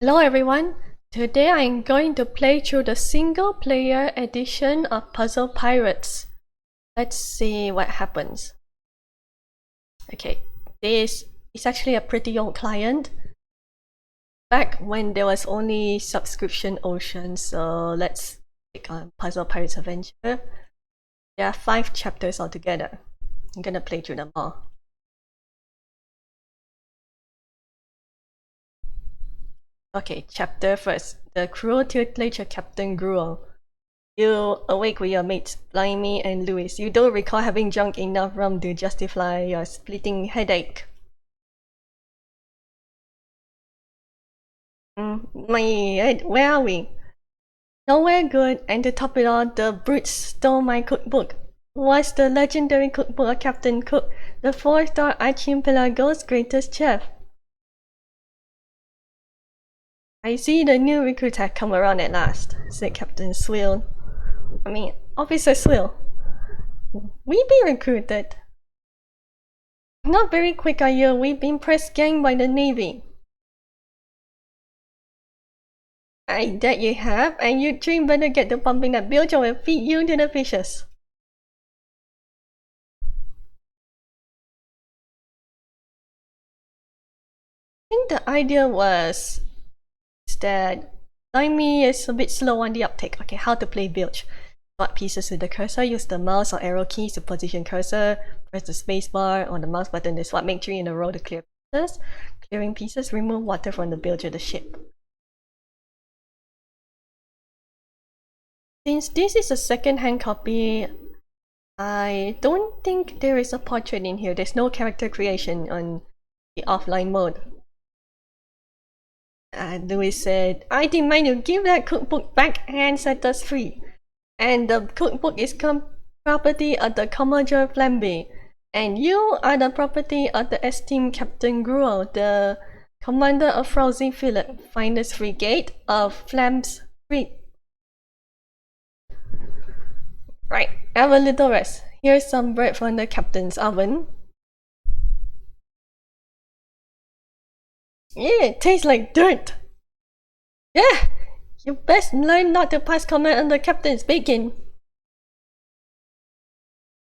Hello everyone, today I'm going to play through the single player edition of Puzzle Pirates. Let's see what happens. Okay, this is actually a pretty old client. Back when there was only subscription ocean, so let's click on Puzzle Pirates Adventure. There are 5 chapters altogether. I'm gonna play through them all. Okay, chapter first. The cruel tutor Captain Gruel. You awake with your mates, Blimey and Louis. You don't recall having drunk enough rum to justify your splitting headache. My head, where are we? Nowhere good, and to top it all, the brutes stole my cookbook. Was the legendary cookbook of Captain Cook, the 4-star archipelago's greatest chef? I see the new recruits have come around at last, said Captain Swill. Officer Swill. We be recruited. Not very quick are you, we've been press ganged by the Navy. I bet you have, and you three better get to pumping that bilge or we'll feed you to the fishes. I think the idea was that Limey is a bit slow on the uptake. Okay, how to play bilge. Swap pieces with the cursor, use the mouse or arrow keys to position cursor, press the spacebar on the mouse button to swap, make 3 in a row to clear pieces. Clearing pieces, remove water from the bilge of the ship. Since this is a second-hand copy, I don't think there is a portrait in here. There's no character creation on the offline mode. Louis said, I demand you give that cookbook back and set us free. And the cookbook is property of the Commodore Flambe. And you are the property of the esteemed Captain Gruel, the commander of Frowsy Phillip, finest frigate of Flam's Fleet. Right, have a little rest. Here's some bread from the captain's oven. Yeah, it tastes like dirt. Yeah, you best learn not to pass comment on the captain's bacon.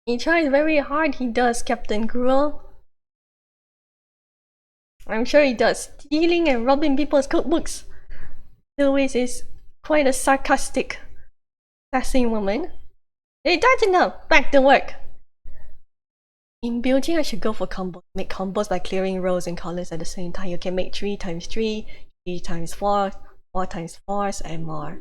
He tries very hard, he does, Captain Gruel. I'm sure he does. Stealing and robbing people's cookbooks. Louise is quite a sarcastic, sassy woman. Hey, that's enough! Back to work! In building, I should go for combos. Make combos by clearing rows and colors at the same time. You can make 3 times 3, 3 times 4, 4 times 4, and more.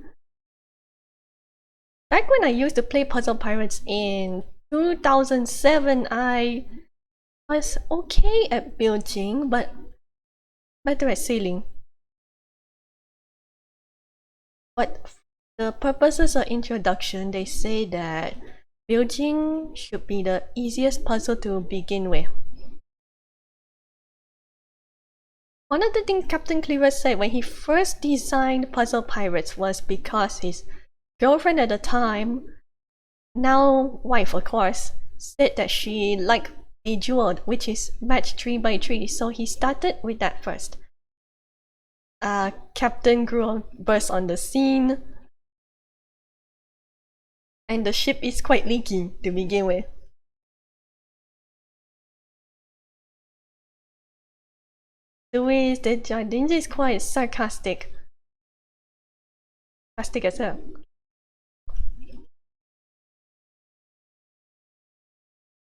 Back when I used to play Puzzle Pirates in 2007, I was okay at building, but better at sailing. But the purposes of introduction, they say that building should be the easiest puzzle to begin with. One of the things Captain Cleaver said when he first designed Puzzle Pirates was because his girlfriend at the time, now wife of course, said that she liked Bejeweled, which is match 3 by 3, so he started with that first. Captain Gruel burst on the scene, and the ship is quite leaky to begin with. Louis de Jardins is quite sarcastic. Sarcastic as hell.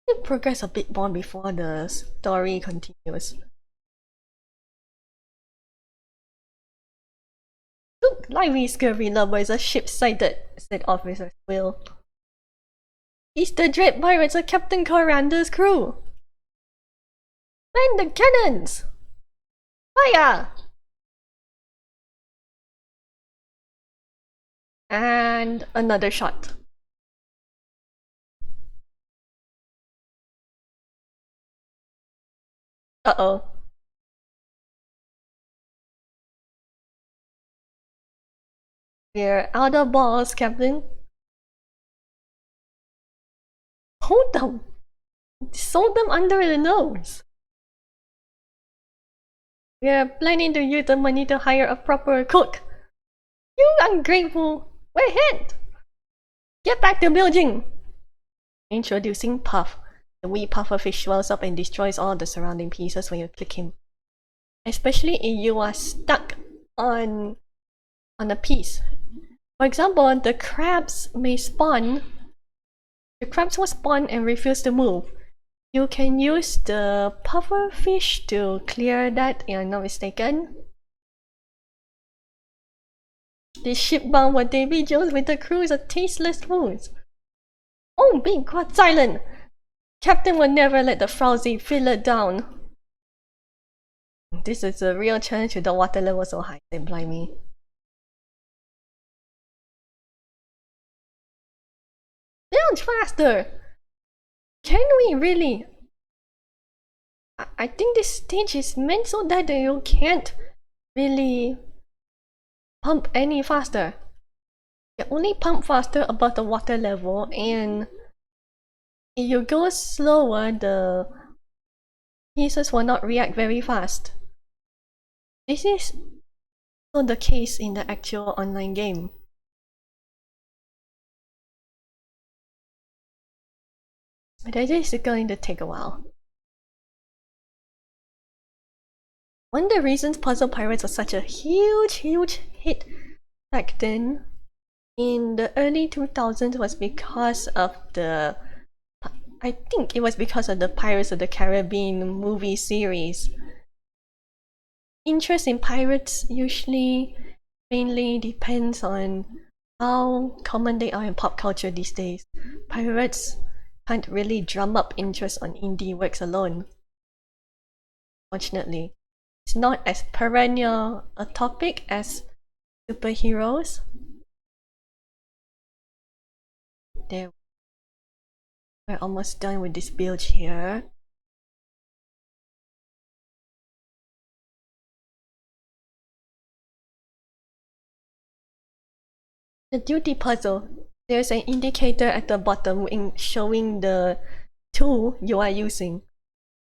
We'll progress a bit more before the story continues. Look, lively scurvy lover is a ship sighted, said Officer Will. It's the dread pirates of Captain Corander's crew. Man the cannons! Fire! And another shot. Uh-oh. We're out of balls, Captain. Hold them! Sold them under the nose. We're planning to use the money to hire a proper cook. You ungrateful! We're ahead! Get back to building! Introducing Puff. The wee pufferfish swells up and destroys all the surrounding pieces when you click him. Especially if you are stuck on a piece. For example, the crabs may spawn. The crabs will spawn and refuse to move. You can use the pufferfish to clear that, if I'm not mistaken. This ship bound for Davy Jones with the crew is a tasteless food. Oh, be quite silent! Captain will never let the frowsy fiddler down. This is a real challenge with the water level so high, they blind me. Build faster! Can we really? I think this stage is meant so that you can't really pump any faster. You only pump faster above the water level, and if you go slower, the pieces will not react very fast. This is not the case in the actual online game. But this is going to take a while. One of the reasons Puzzle Pirates was such a huge hit back then in the early 2000s was because of the, I think it was because of the Pirates of the Caribbean movie series. Interest in pirates usually mainly depends on how common they are in pop culture these days. Pirates can't really drum up interest on indie works alone. Fortunately, it's not as perennial a topic as superheroes. There, we're almost done with this build here. The duty puzzle. There's an indicator at the bottom showing the tool you are using.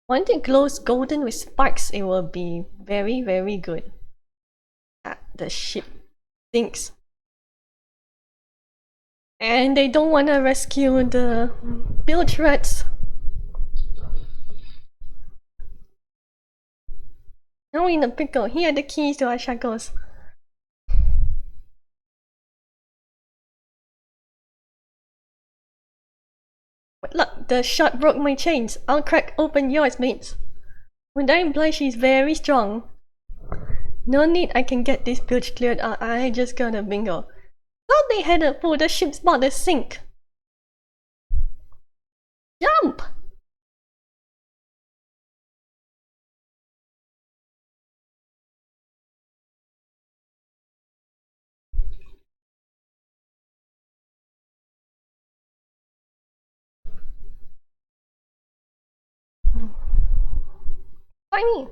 Once it glows golden with sparks, it will be very good. The ship sinks. And they don't want to rescue the bilge rats. Now we're in a pickle. Here are the keys to our shackles. Look, the shot broke my chains. I'll crack open yours, mates. When I imply she's very strong. No need, I can get this bilge cleared out. I just got a bingo. Thought they had a full, the ship's about to sink. Jump! Find me!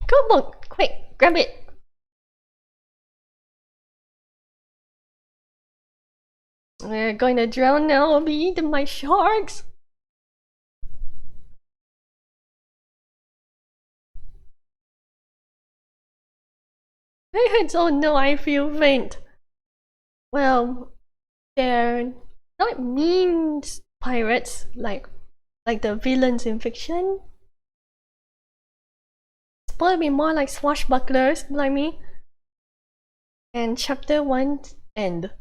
Cool book! Quick, grab it! We're going to drown now or be eaten by sharks! Oh no, I feel faint. Well, they're not mean pirates like the villains in fiction. It's probably more like swashbucklers, like me. And chapter 1 end.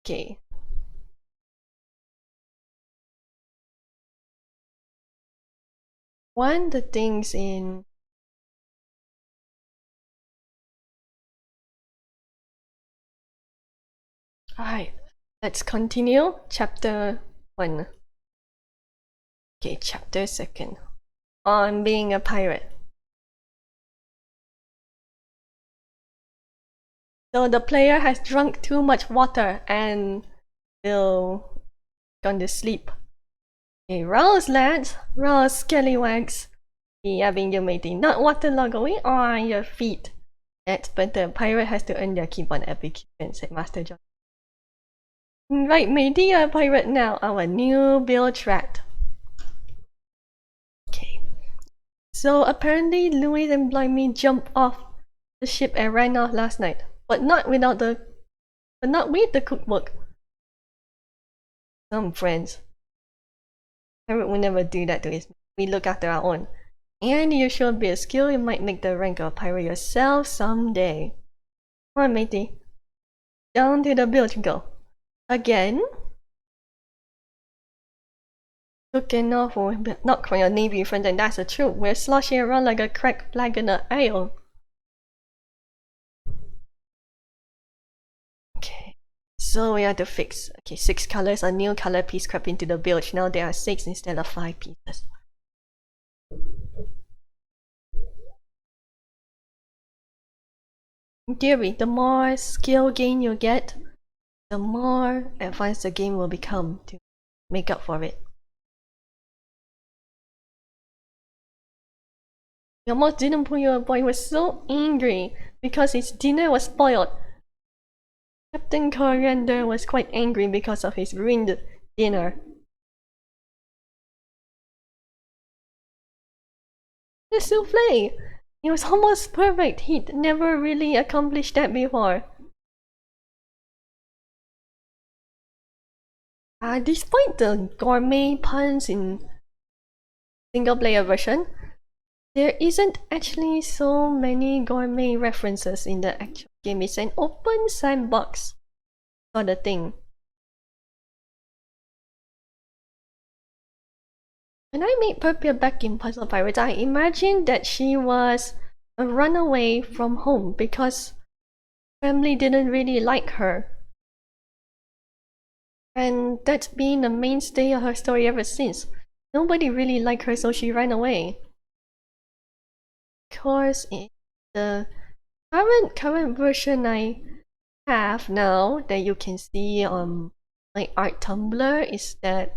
Okay. One of the things in Alright, let's continue chapter 1. Okay, chapter 2 on being a pirate. So the player has drunk too much water and will gone to sleep. Okay, rouse lads, rouse scallywags. The Avenger matey, not waterlogged away on your feet. That's but the pirate has to earn their keep on epic, said Master John. Right, my dear pirate now, our new bilge rat. Okay, So apparently Louis and Blimey jumped off the ship and ran off last night, but not with the cookbook. Some friends. Pirate will never do that to us. We look after our own. And you should be a skill, you might make the rank of a pirate yourself someday. Come on, matey. Down to the bilge go. Again? Looking off for not from your navy friends, and that's the truth. We're sloshing around like a cracked flag in the ale. Okay. So we have to fix. Okay, 6 colors. A new color piece crept into the bilge. Now there are 6 instead of 5 pieces. In theory, the more skill gain you get, the more advanced the game will become to make up for it. He almost didn't pull your boy. He was so angry because his dinner was spoiled. Captain Coriander was quite angry because of his ruined dinner. The souffle! It was almost perfect. He'd never really accomplished that before. Despite the gourmet puns in single player version, there isn't actually so many gourmet references in the actual game. It's an open sandbox sort of thing. When I made Purpia back in Puzzle Pirates, I imagined that she was a runaway from home because family didn't really like her. And that's been the mainstay of her story ever since. Nobody really liked her, so she ran away. Of course, in the current version I have now that you can see on my art Tumblr is that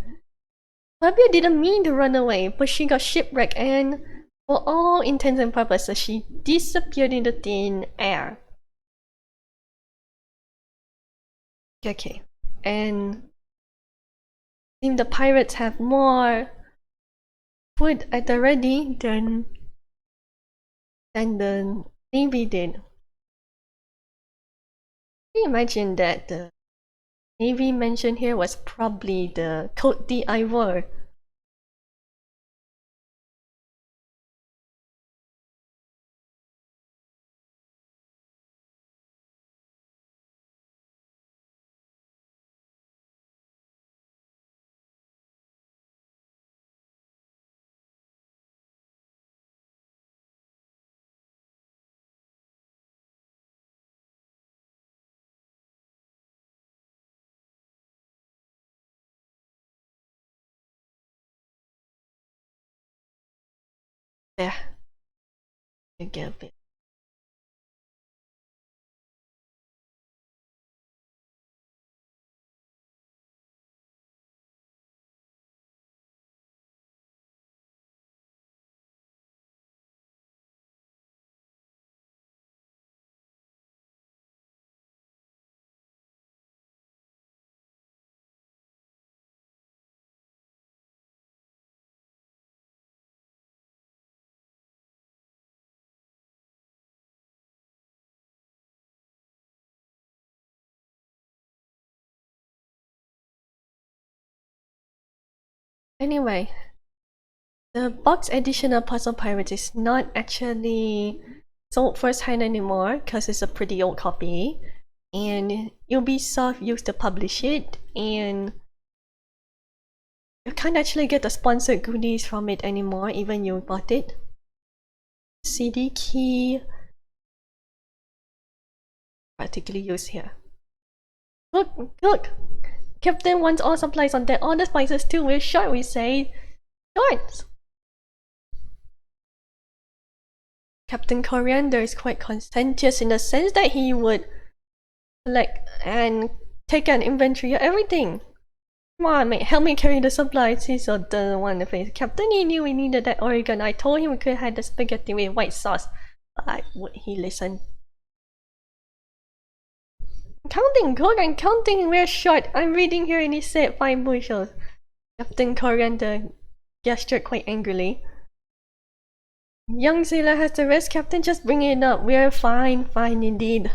Fabia didn't mean to run away, but she got shipwrecked and for all intents and purposes she disappeared into thin air. Okay, and I think the pirates have more food at the ready than the Navy did. I imagine that the Navy mentioned here was probably the Côte d'Ivoire. There, you get a bit. Anyway, the box edition of Puzzle Pirates is not actually sold first hand anymore because it's a pretty old copy, and Ubisoft used to publish it, and you can't actually get the sponsored goodies from it anymore even you bought it. CD key particularly used here. Look! Captain wants all supplies on deck. All the spices too. We're short, we say. Short! Captain Coriander is quite conscientious in the sense that he would collect and take an inventory of everything. Come on, mate, help me carry the supplies. He so doesn't want to face. Captain, he knew we needed that Oregon. I told him we could have the spaghetti with white sauce. But would he listen? Counting, good, I'm counting, we're short. I'm reading here and he said 5 bushels. Captain Coriander gestured quite angrily. Young sailor has the rest, Captain. Just bring it up. We are fine, fine indeed.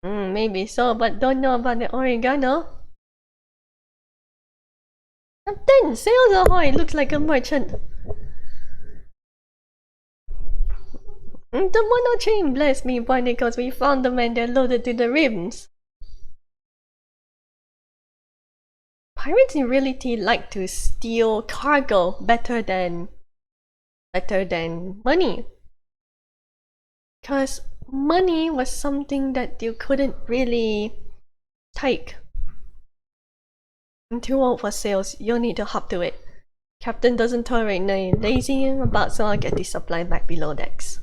Maybe so, but don't know about the oregano. Captain, sails ahoy! Looks like a merchant. The mono chain, bless me, barnacles. We found them and they're loaded to the rims. Pirates in reality like to steal cargo better than money. Because money was something that you couldn't really take. I'm too old for sales, you'll need to hop to it. Captain doesn't tolerate lazy about, so I'll get the supply back below decks.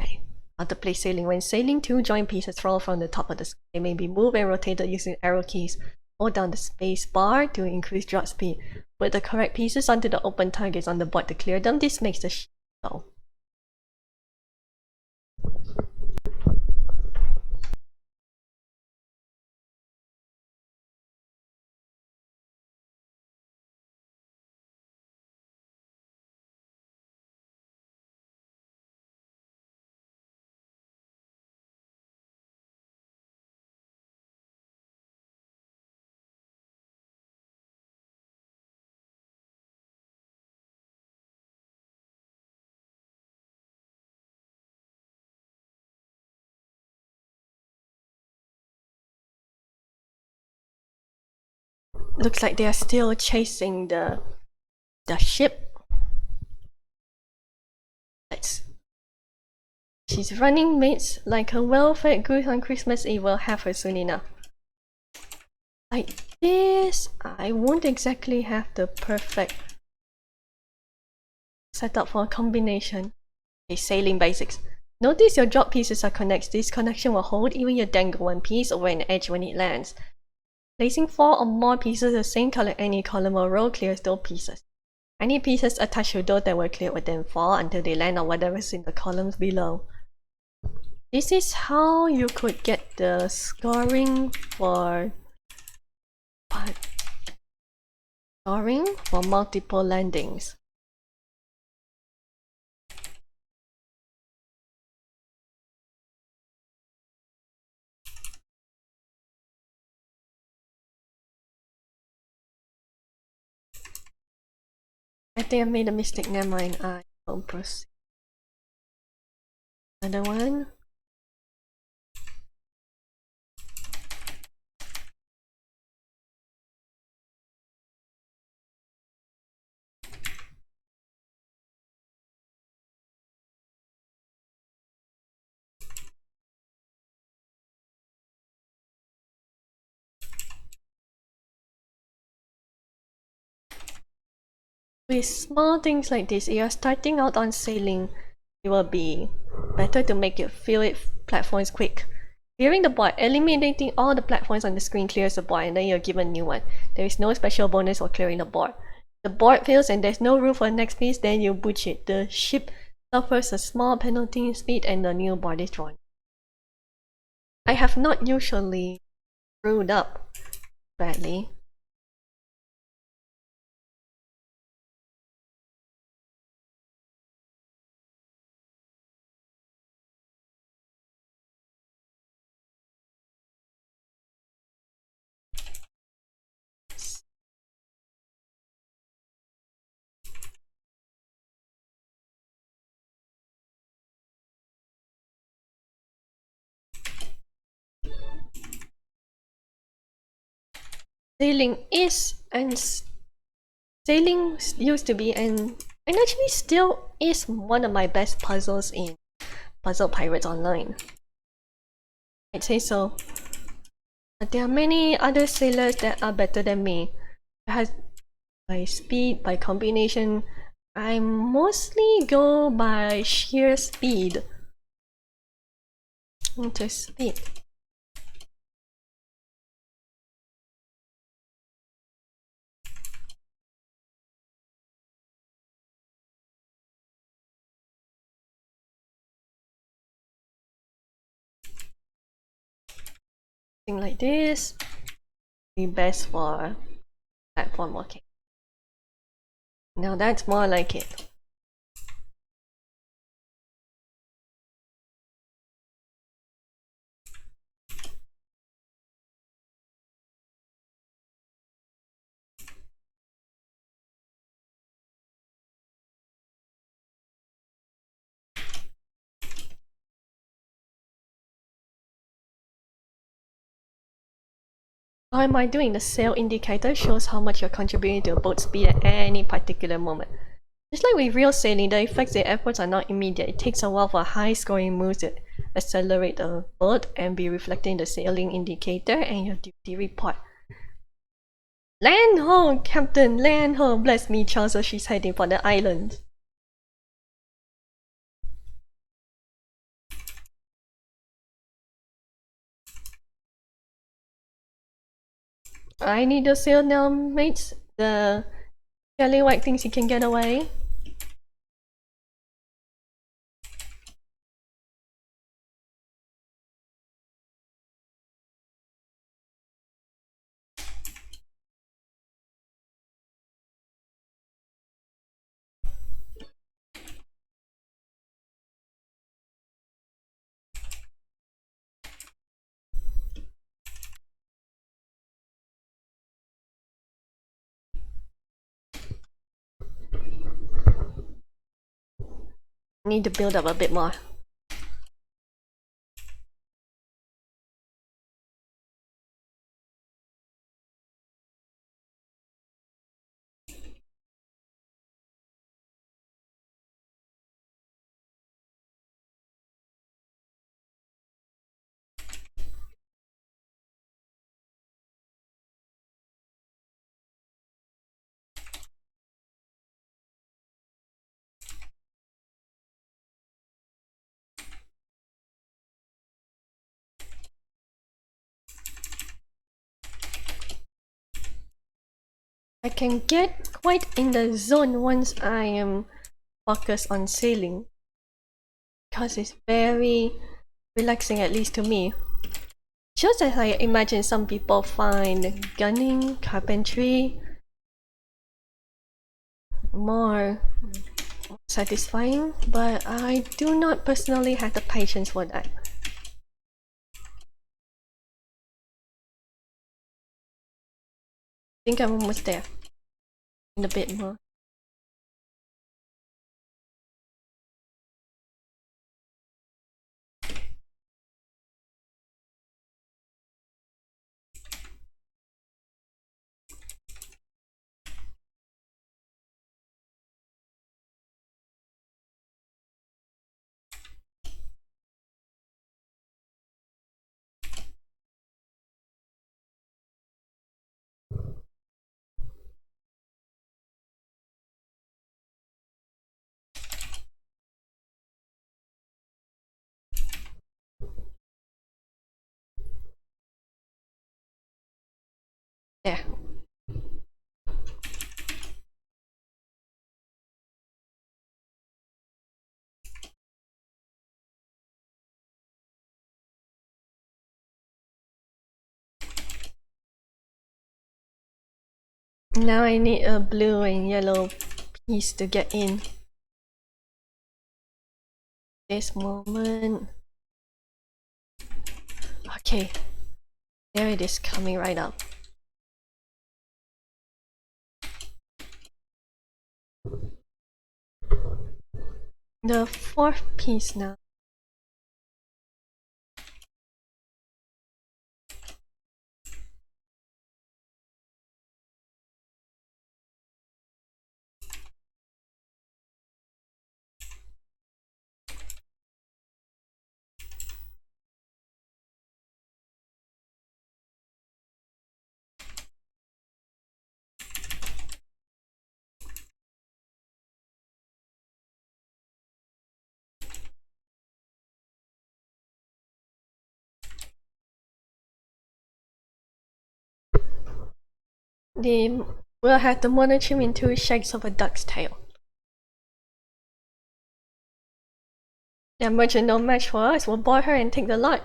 Okay. Other place sailing. When sailing, two joint pieces fall from the top of the screen. They may be moved and rotated using arrow keys. Hold down the space bar to increase drop speed. Put the correct pieces onto the open targets on the board to clear them. This makes the ship go. Looks like they are still chasing the ship. She's running mates like a well-fed goose on Christmas Eve. Will have her soon enough. Like this, I won't exactly have the perfect setup for a combination. Okay, sailing basics. Notice your drop pieces are connected. This connection will hold even your dangle one piece over an edge when it lands. Placing 4 or more pieces of the same color any column or row clears those pieces. Any pieces attached to those that were cleared will then fall until they land on whatever's in the columns below. This is how you could get the scoring for multiple landings. I think I made a mistake. Never mind. I will proceed. Another one. With small things like this, if you're starting out on sailing, it will be better to make it fill it platforms quick. Clearing the board, eliminating all the platforms on the screen clears the board and then you're given a new one. There is no special bonus for clearing the board. The board fails and there's no room for the next piece, then you butch it. The ship suffers a small penalty in speed and the new board is drawn. I have not usually screwed up badly. Sailing used to be and actually still is one of my best puzzles in Puzzle Pirates Online. I'd say so. But there are many other sailors that are better than me. By speed, by combination, I mostly go by sheer speed. Into speed. Thing like this. be best for platform. Okay. Now that's more like it. How am I doing? The sail indicator shows how much you're contributing to a boat's speed at any particular moment. Just like with real sailing, the effects and efforts are not immediate. It takes a while for high-scoring moves to accelerate the boat and be reflected in the sailing indicator and your duty report. Land ho, Captain! Land ho! Bless me, Charles, so she's heading for the island. I need to sail now, mates. The jelly white thinks he can get away. Need to build up a bit more. I can get quite in the zone once I am focused on sailing, because it's very relaxing, at least to me. Just as I imagine some people find gunning, carpentry more satisfying, but I do not personally have the patience for that. I think I'm almost there. In a bit more. There. Now I need a blue and yellow piece to get in. This moment. Okay. There it is, coming right up. The fourth piece now. We'll have the monotrim in 2 shades of a duck's tail. The merchant no match for us. We'll board her and take the lot.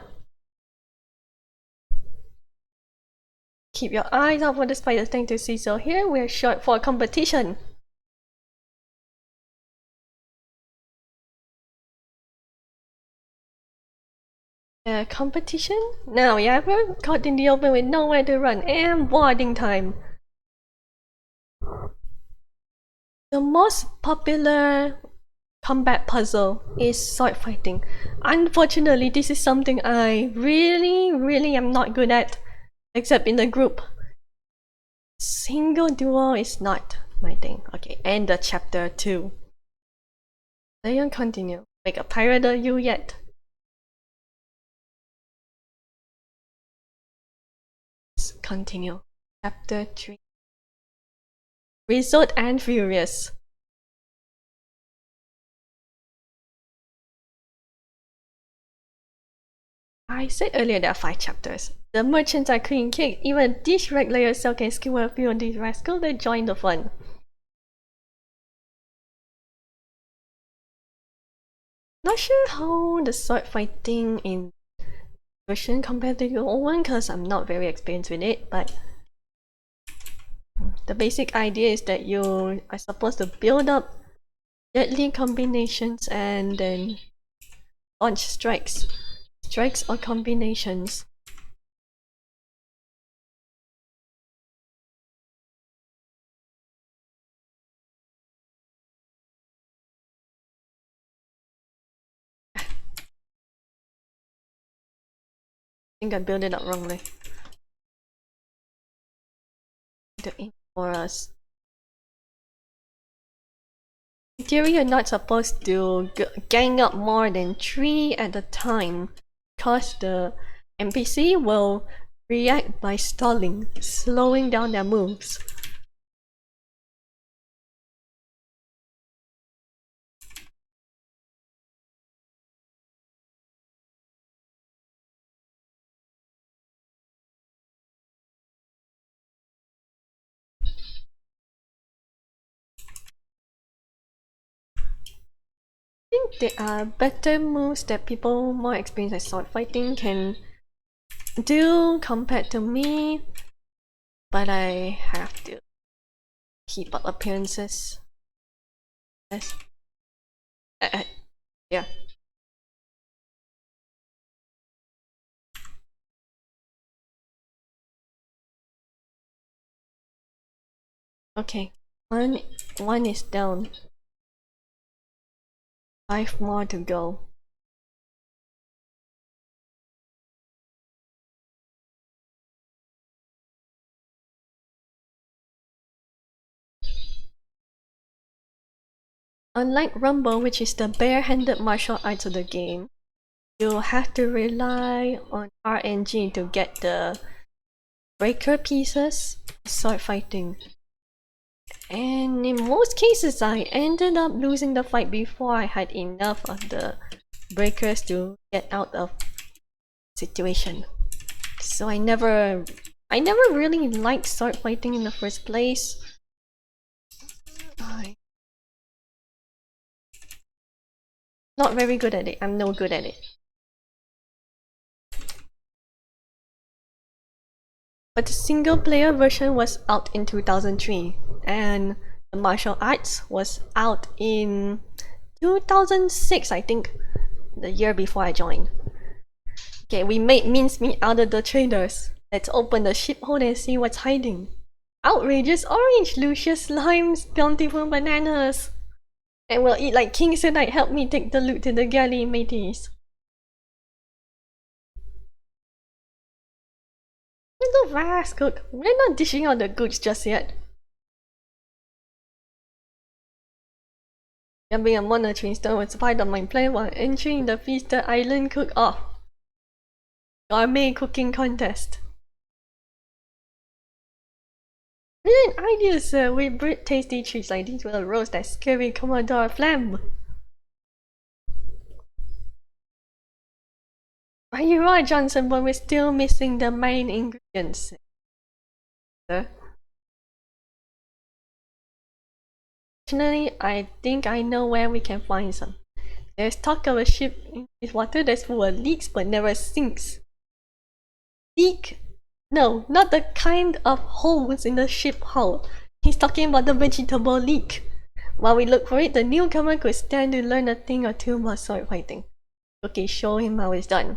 keep your eyes out for the spider thing to see. So here we're short for competition. Competition? Now you ever caught in the open with nowhere to run and boarding time. The most popular combat puzzle is sword fighting. Unfortunately, this is something I really am not good at, except in the group. Single duo is not my thing. Okay, end the chapter 2. Don't continue. Make a pirate of you yet. Let's continue. Chapter 3. Resort and Furious. I said earlier there are 5 chapters. The merchants are clean cake. Even dish regular yourself can skewer a few of these rascals that join the fun. Not sure how the sword fighting in version compared to the old one because I'm not very experienced with it, but the basic idea is that you are supposed to build up deadly combinations and then launch strikes or combinations. I think I built it up wrongly. To aim for us. In theory, you're not supposed to gang up more than 3 at a time, because the NPC will react by stalling, slowing down their moves. I think there are better moves that people more experienced at sword fighting can do compared to me, but I have to keep up appearances. Yes. Yeah. Okay. One is down. 5 more to go. Unlike Rumble, which is the bare-handed martial arts of the game, you have to rely on RNG to get the breaker pieces sword fighting. And in most cases, I ended up losing the fight before I had enough of the breakers to get out of situation. So I never really liked sword fighting in the first place. Not very good at it. I'm no good at it. But the single player version was out in 2003 and the martial arts was out in 2006, I think, the year before I joined. Okay, we made mincemeat out of the traders. Let's open the ship hold and see what's hiding. Outrageous orange, Lucius limes, bountiful bananas. And we'll eat like kings tonight. Help me take the loot to the galley, mateys. Little fast, cook. We're not dishing out the goods just yet. Jumping a monitoring stone was part of my plan while entering the Feaster Island cook-off. Gourmet cooking contest. Brilliant idea, sir. We breed tasty treats like these will roast that scary Commodore Flam. You are, Johnson, but we're still missing the main ingredients. Sir? Fortunately, I think I know where we can find some. There's talk of a ship in this water that's full of leaks but never sinks. Leak? No, not the kind of holes in the ship hull. He's talking about the vegetable leak. While we look for it, the newcomer could stand to learn a thing or two about sword fighting. Okay, show him how it's done.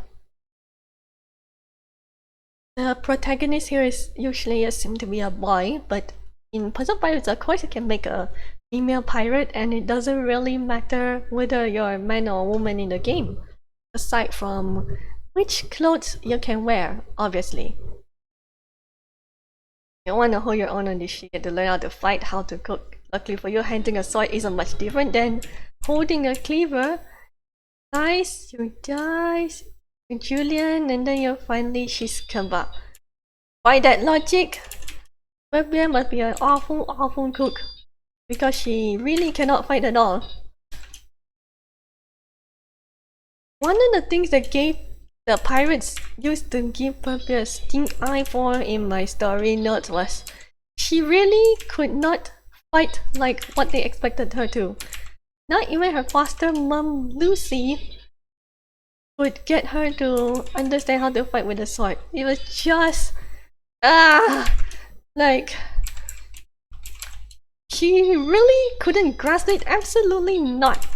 The protagonist here is usually assumed to be a boy, but in Puzzle Pirates, of course, you can make a female pirate, and it doesn't really matter whether you're a man or a woman in the game, aside from which clothes you can wear, obviously. You want to hold your own on this shit, you get to learn how to fight, how to cook. Luckily for you, handling a sword isn't much different than holding a cleaver. Dice, you dice, Julian, and then you finally Shiskaba. By that logic, Barbia must be an awful cook, because she really cannot fight at all. One of the things that the pirates used to give Barbia a stink eye for in my story notes was she really could not fight like what they expected her to. Not even her foster mom Lucy would get her to understand how to fight with a sword. It was just like she really couldn't grasp it. Absolutely not.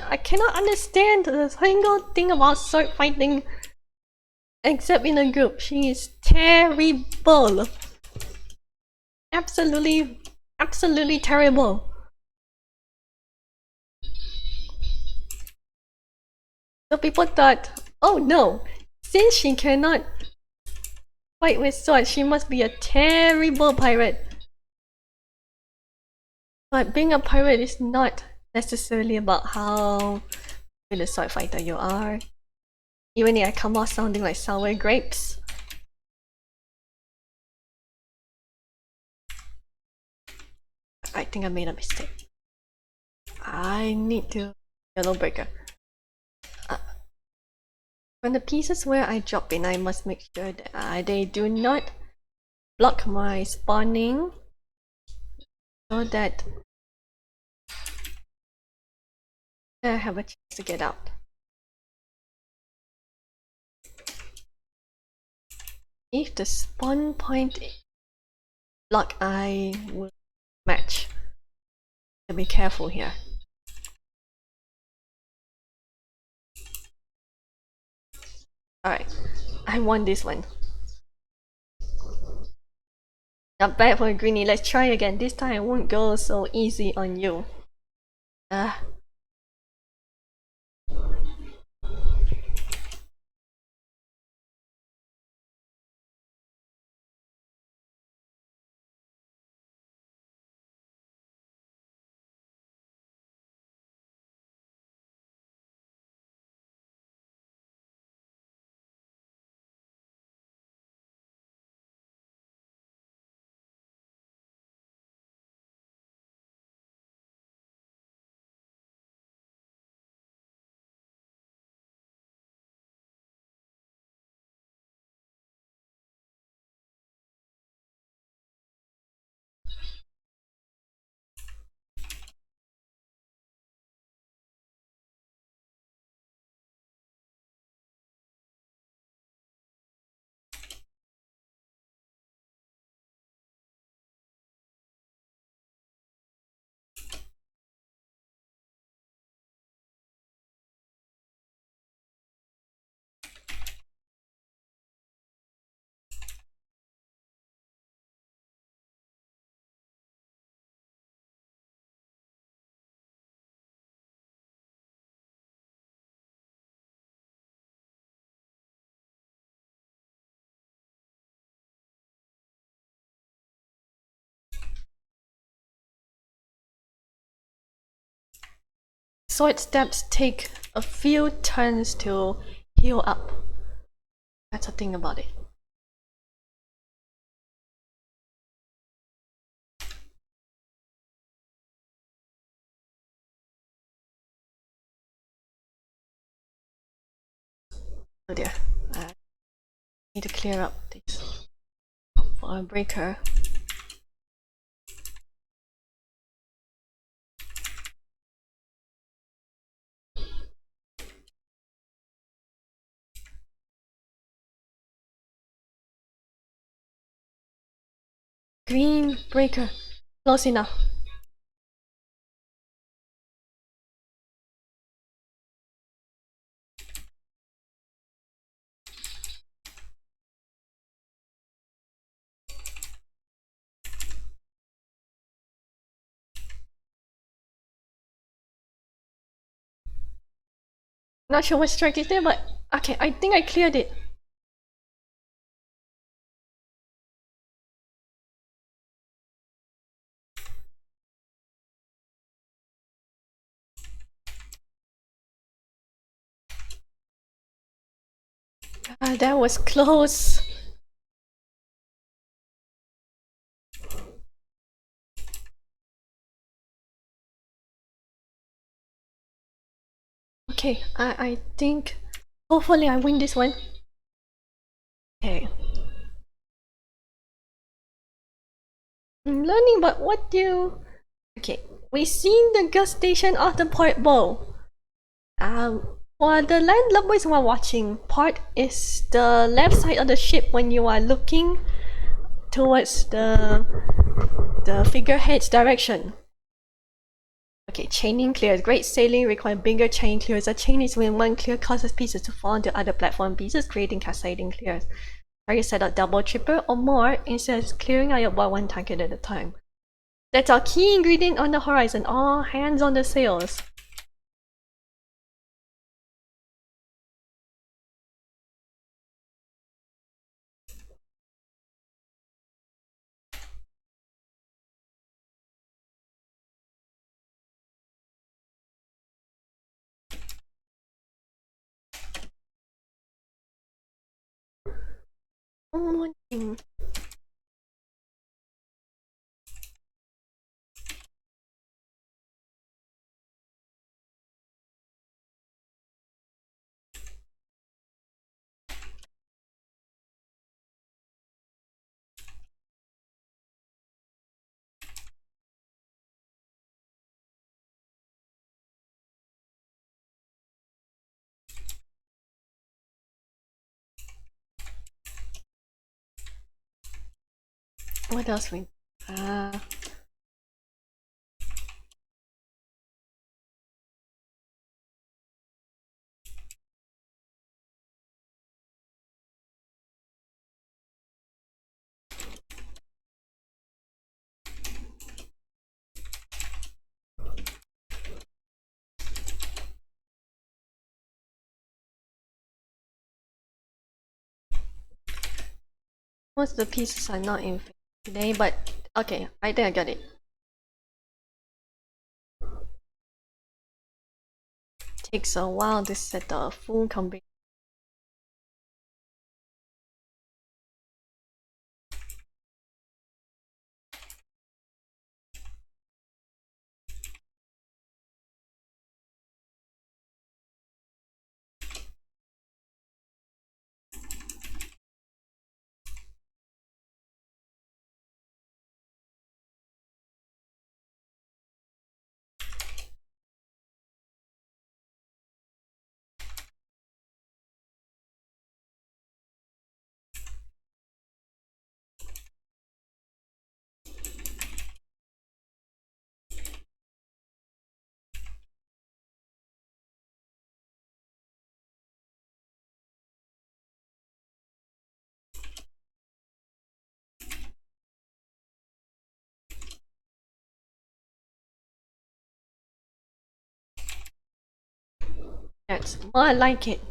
I cannot understand a single thing about sword fighting except in a group. She is terrible. Absolutely terrible. So people thought, oh no, since she cannot fight with swords, she must be a terrible pirate. But being a pirate is not necessarily about how good a sword fighter you are. Even if I come off sounding like sour grapes. I think I made a mistake. I need to yellow breaker. From the pieces where I drop in, I must make sure that they do not block my spawning, so that I have a chance to get out. If the spawn point block, I will match. So be careful here. Alright, I won this one. Not bad for a greenie. Let's try again. This time I won't go so easy on you. Sword steps take a few turns to heal up. That's the thing about it. Oh dear, I need to clear up this for a breaker. Green breaker. Close enough. Not sure what strike is there, but okay, I think I cleared it. That was close. Okay, I think hopefully I win this one. Okay. I'm learning, but what do... Okay, we seen the gas station of the port bow. For the landlubbers who are watching, port is the left side of the ship when you are looking towards the figurehead's direction. Okay, chaining clears. Great sailing requires bigger chain clears. A chain is when one clear causes pieces to fall onto other platform pieces, creating cascading clears. Try to set up double, triple, or more instead of clearing out about one target at a time. That's our key ingredient on the horizon. All hands on the sails. One more thing. What else we... most of the pieces are not in today, but okay, I think I got it. Takes a while to set the full combination. That's more like it.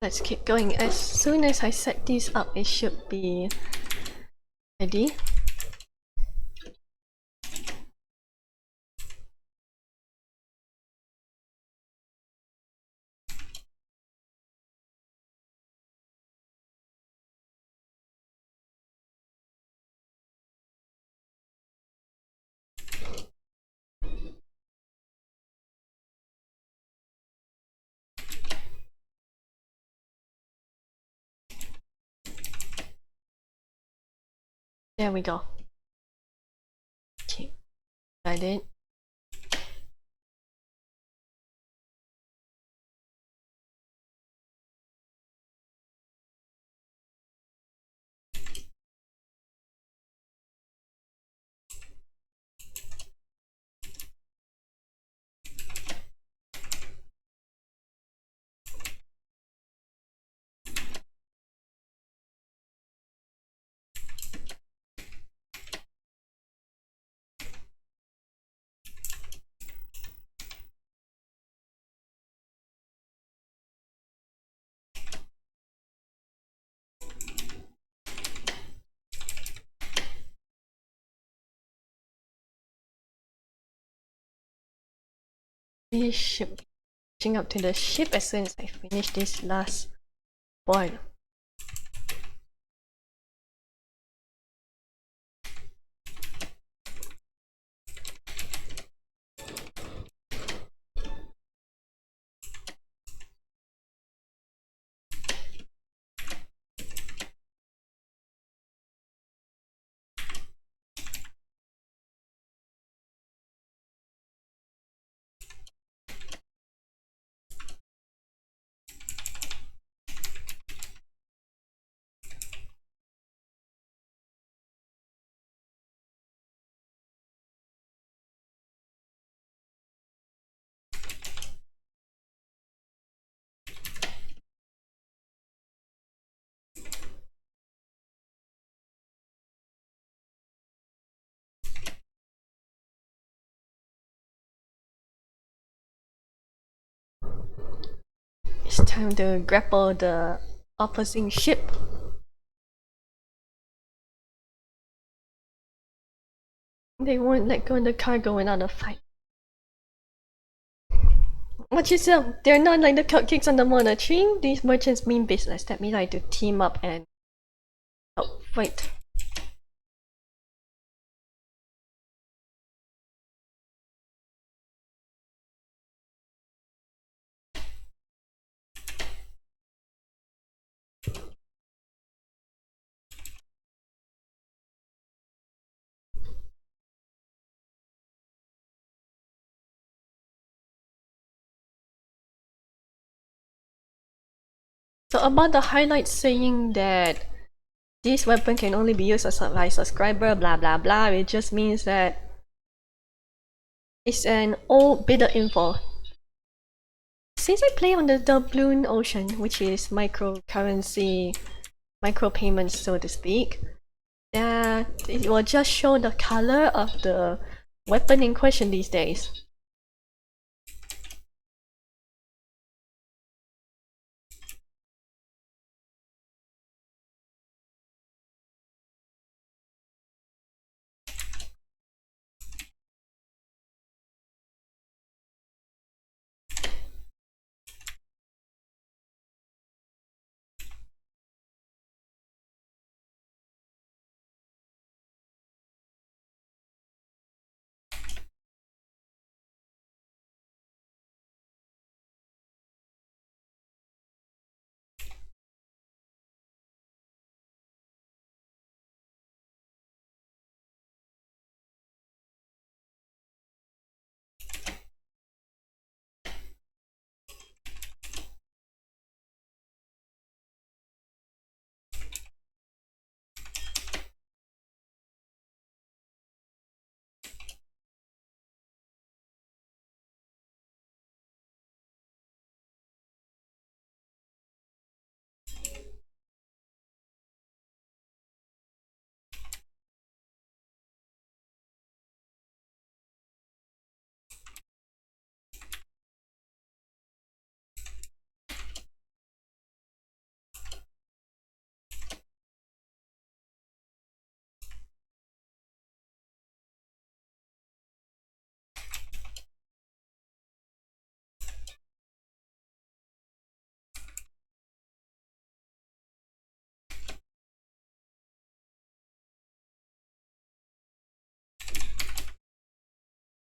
Let's keep going. As soon as I set this up, it should be ready. There we go. Okay, got it. We should be reaching up to the ship as soon as I finish this last one. It's time to grapple the opposing ship. They won't let go of the cargo without a fight. What you say? They're not like the cupcakes on the monitoring. These merchants mean business. That means I have to team up and... Oh, wait. So about the highlight saying that this weapon can only be used by subscriber, blah blah blah, it just means that it's an old bit of info. Since I play on the Doubloon Ocean, which is microcurrency, micropayments so to speak, that it will just show the color of the weapon in question these days.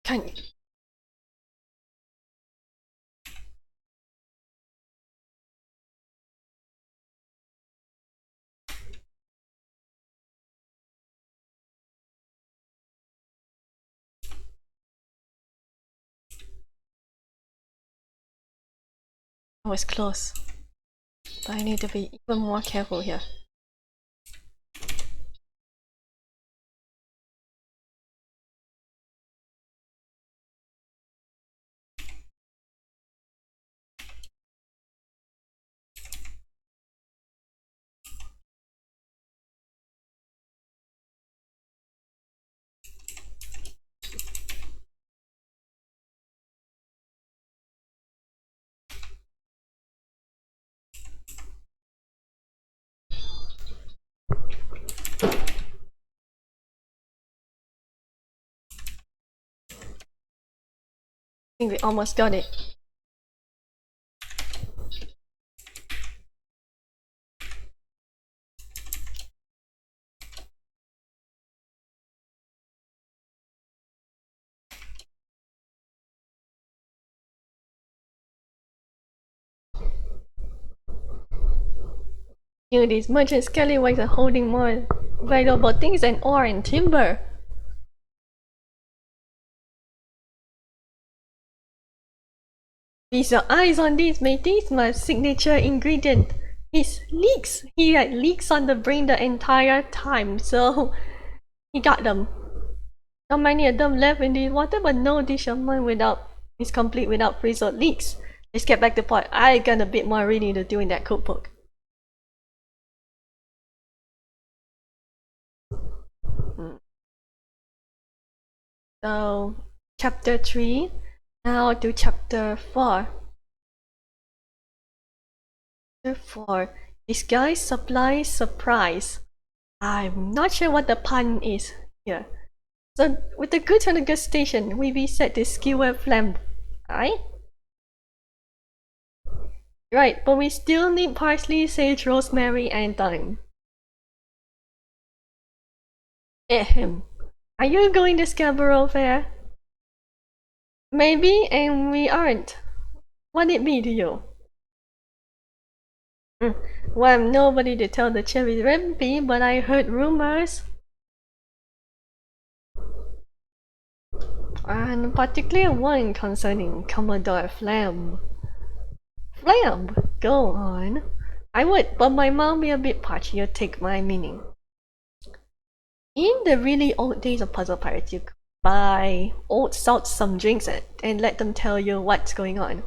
Can't. I was close. But I need to be even more careful here. I think we almost got it. These merchant scallywags are holding more valuable things than ore and timber. These are eyes on this, mateys. My signature ingredient is leeks. He had leeks on the brain the entire time, so he got them. Not many of them left in the water, but no dish of mine is complete without freeze-out leeks. Let's get back to the point. I got a bit more reading to do in that cookbook. So, chapter 3, now to chapter 4. Chapter 4, disguise, supply, surprise. I'm not sure what the pun is here. So, with the goods from the gas station, we reset the skewer flam. Aye? Right, but we still need parsley, sage, rosemary, and thyme. Ahem. Are you going to Scarborough Fair? Maybe, and we aren't. What it be to you? Well, I'm nobody to tell the cherry recipe, but I heard rumors. And particularly one concerning Commodore Flam. Flam, go on. I would, but my mom be a bit patchy, you'll take my meaning. In the really old days of Puzzle Pirates, you could buy old salt some drinks and let them tell you what's going on.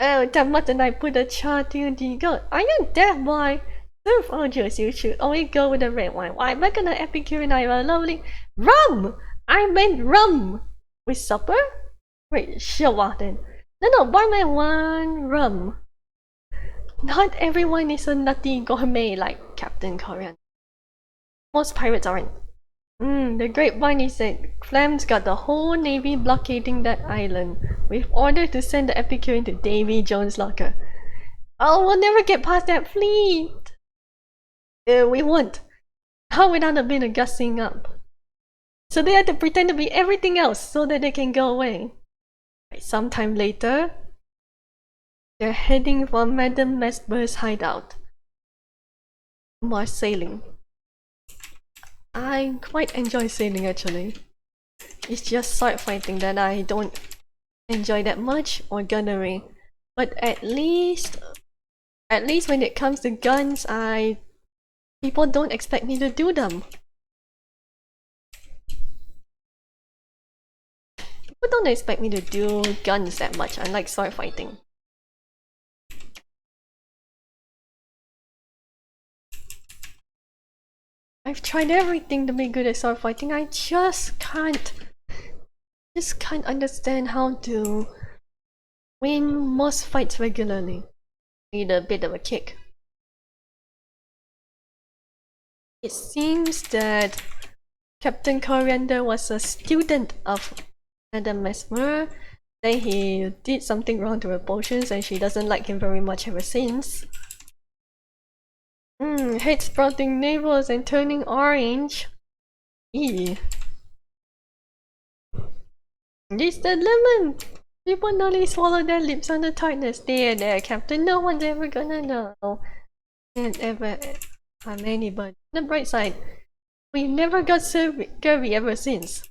Oh, that mutton I put a chart to the goat. Are you deaf, boy? Surf on juice, you should always go with the red wine. Why, back in the Epicurean I were lovely. Rum! I meant rum! With supper? Wait, sure then. No, barman one rum. Not everyone is a nutty gourmet like Captain Corian. Most pirates aren't. The grapevine is that Flam's got the whole navy blockading that island. We've ordered to send the Epicurean to Davy Jones' locker. Oh, we'll never get past that fleet! We won't. How without a bit of gussing up? So they had to pretend to be everything else so that they can go away. Sometime later, they're heading for Madame Mesmer's hideout. More sailing. I quite enjoy sailing actually. It's just sword fighting that I don't enjoy that much, or gunnery. But at least when it comes to guns, people don't expect me to do them. People don't expect me to do guns that much, unlike sword fighting. I've tried everything to be good at sword fighting. I just can't understand how to win most fights regularly. Need a bit of a kick. It seems that Captain Coriander was a student of Madame Mesmer. Then he did something wrong to her potions and she doesn't like him very much ever since. Hate sprouting navels and turning orange. Eee. It's the lemon! People normally swallow their lips on the tartness. There, Captain. No one's ever gonna know. And ever harm anybody. On the bright side, we've never got scurvy ever since.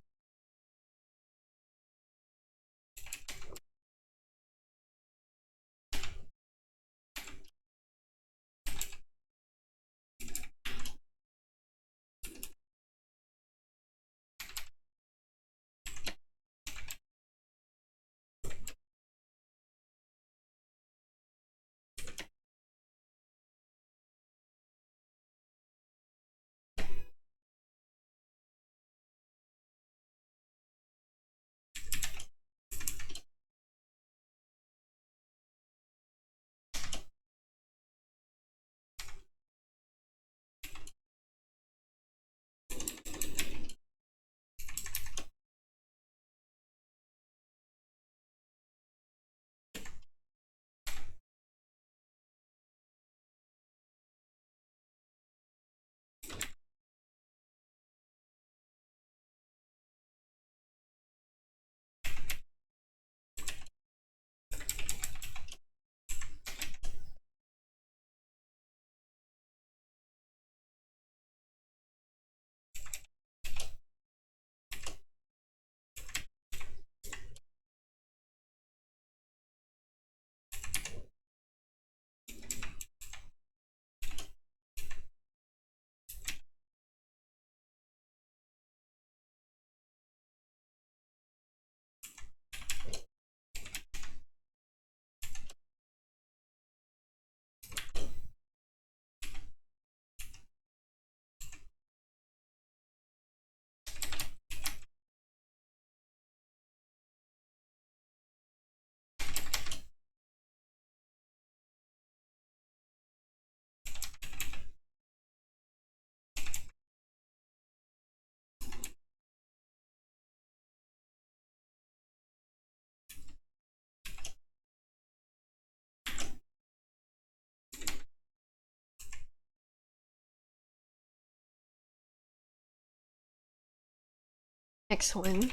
Next one.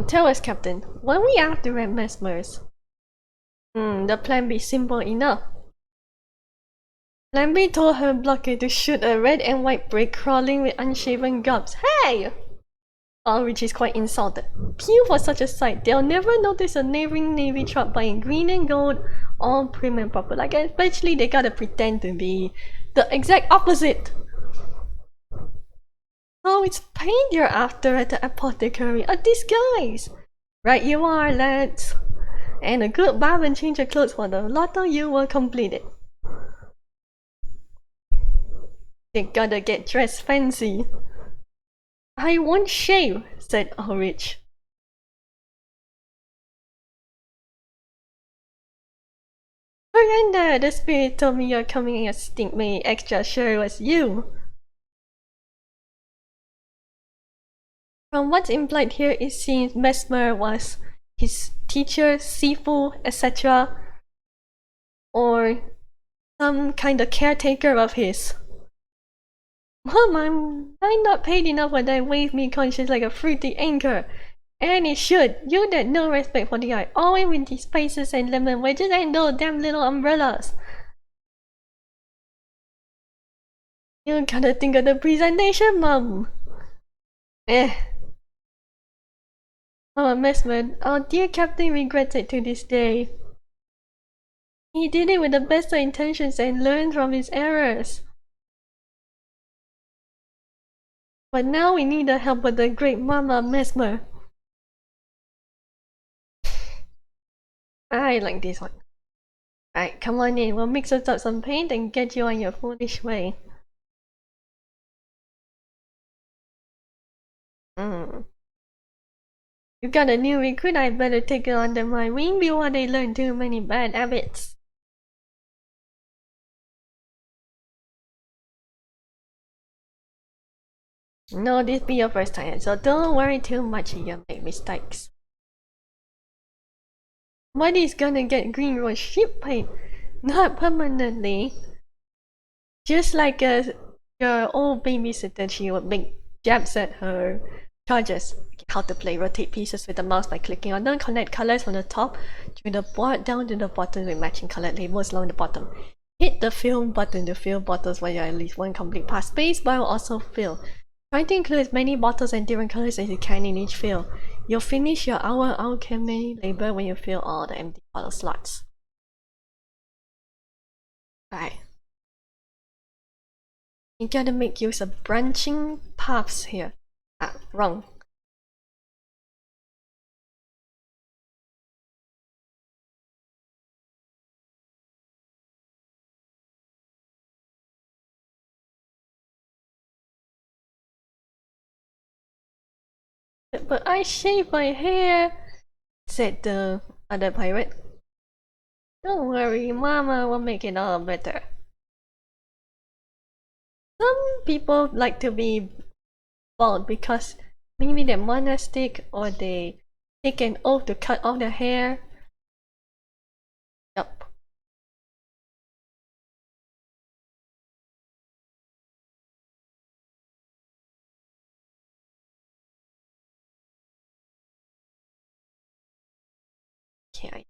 Tell us, Captain, what are we after at Mesmer's? The plan be simple enough. Plan B told her blockade to shoot a red and white brick crawling with unshaven gobs. Hey! Ulrich is quite insulted. Pew for such a sight. They'll never notice a neighboring navy truck buying green and gold, all prim and proper. Like, especially they gotta pretend to be the exact opposite. Oh, it's paint you're after at the apothecary. A disguise! Right you are, lads. And a good bath and change of clothes for the lot of you will complete it. They gotta get dressed fancy. I won't shave, said Ulrich. Miranda, the spirit told me you're coming and I stink me extra sure it was you. From what's implied here, it seems Mesmer was his teacher, Sifu, etc. Or some kind of caretaker of his. Mom, I'm not paid enough when they wave me conscious like a fruity anchor. And it should. You that no respect for the art. Always with these spices and lemon wedges and those damn little umbrellas. You gotta think of the presentation, Mom. Oh, Mesmer, our dear captain regrets it to this day. He did it with the best of intentions and learned from his errors. But now we need the help of the great Mama Mesmer. I like this one. Alright, come on in. We'll mix us up some paint and get you on your foolish way. You got a new recruit, I better take it under my wing before they learn too many bad habits. No, this be your first time, so don't worry too much if you make mistakes. Money's gonna get green rose ship paint, not permanently. Just like your old babysitter, she would make jabs at her charges. How to play: rotate pieces with the mouse by clicking on them. Connect colors from the top to the board down to the bottom with matching colored labels along the bottom. Hit the fill button to fill bottles while you at least one complete pass. Spacebar will also fill. Try to include as many bottles and different colors as you can in each fill. You'll finish your hour alchemy label when you fill all the empty bottle slots. Right. You gotta make use of branching paths here. Ah, wrong. But I shave my hair, said the other pirate. Don't worry, Mama will make it all better. Some people like to be bald because maybe they're monastic or they take an oath to cut off their hair. Yup. Okay.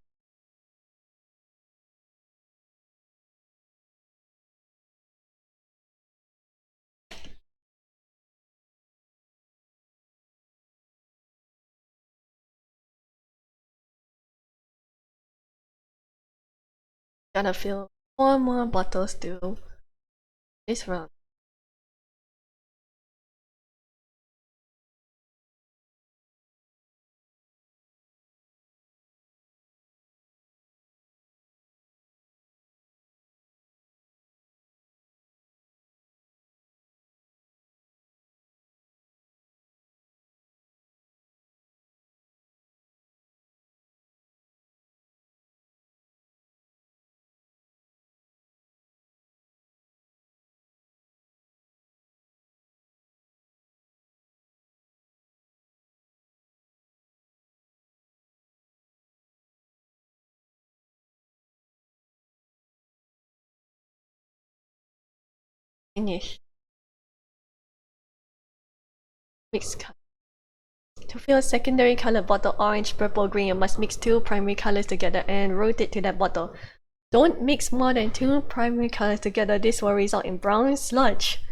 Gotta fill 4 more bottles to this round. Finish. Mix color. To fill a secondary color bottle, orange, purple, green, you must mix 2 primary colors together and rotate to that bottle. Don't mix more than 2 primary colors together, this will result in brown sludge.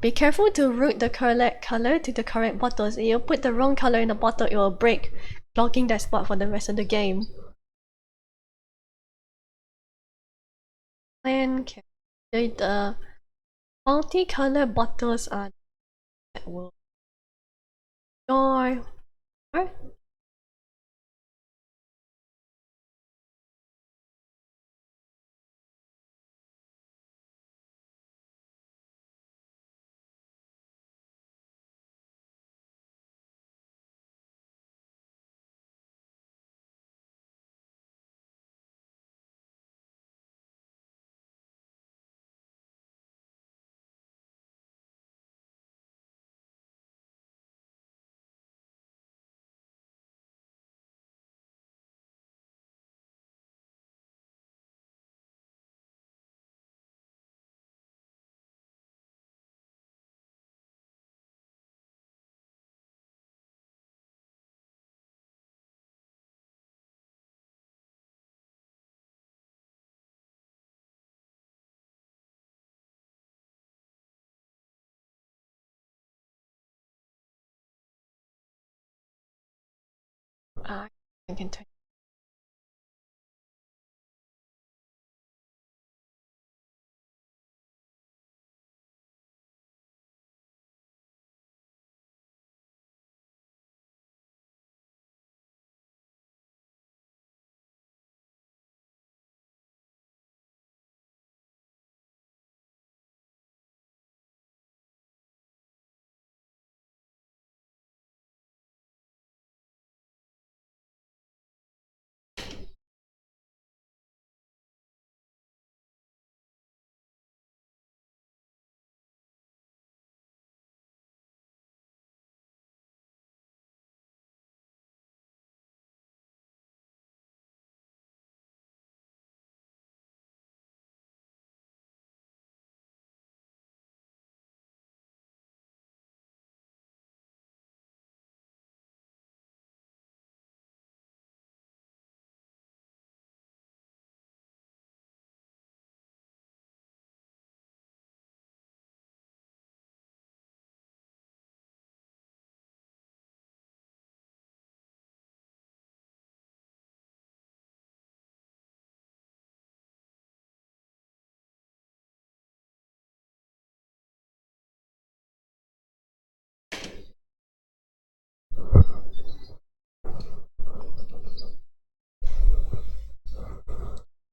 Be careful to route the correct color to the correct bottles. If you put the wrong color in the bottle, it will break, blocking that spot for the rest of the game. And the multicolor bottles are that will your I can tell.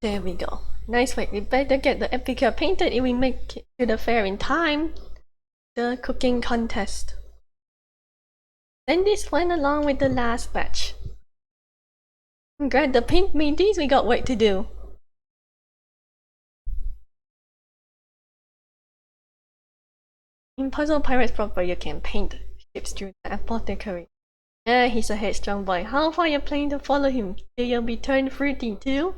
There we go. Nice work. We better get the epic painted if we make it to the fair in time. The cooking contest. Then this went along with the last batch. Grab the paint mateys, we got work to do. In Puzzle Pirates proper, you can paint ships through the apothecary. Yeah, he's a headstrong boy. How far you planning to follow him? Will you be turned fruity too?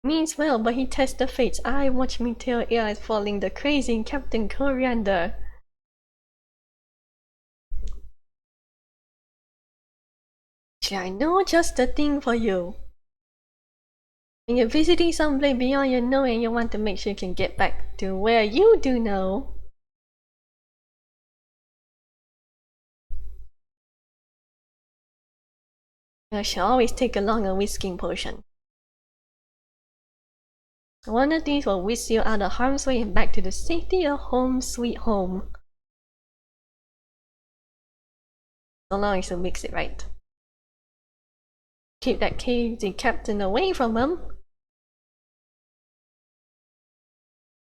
Means well, but he tests the fates. I watch me tail eyes falling the crazy Captain Coriander. I know just the thing for you. When you're visiting someplace beyond your knowing, you want to make sure you can get back to where you do know. You should always take along a whisking potion. One of these will whisk you out of harm's way and back to the safety of home sweet home. So long as you mix it right. Keep that crazy captain away from him.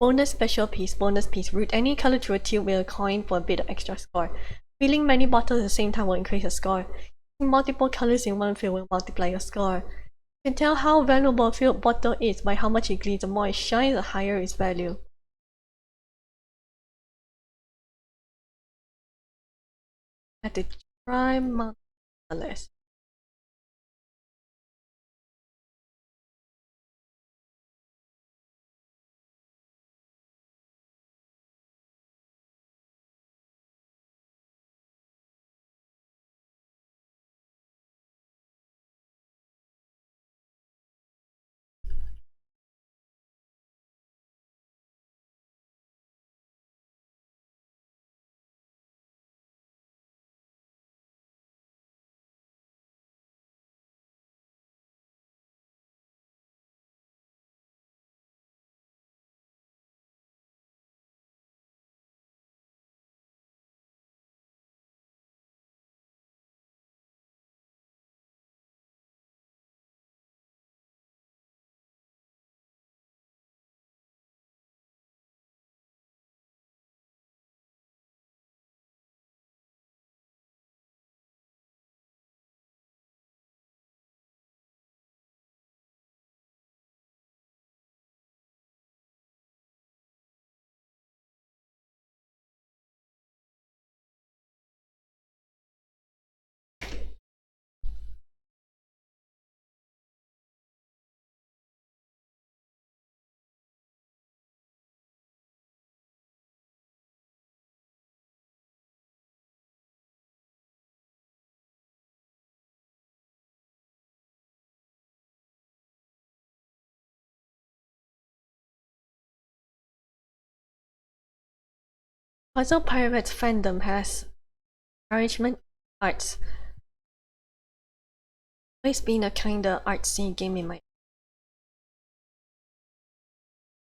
Bonus special piece, bonus piece. Root any color through a tube with a coin for a bit of extra score. Filling many bottles at the same time will increase your score. Multiple colors in one field will multiply your score. You can tell how valuable a filled bottle is by how much it gleams. The more it shines, the higher its value. I have to try multiple colors. Puzzle Pirates fandom has encouragement arts. Always been a kinda artsy game in my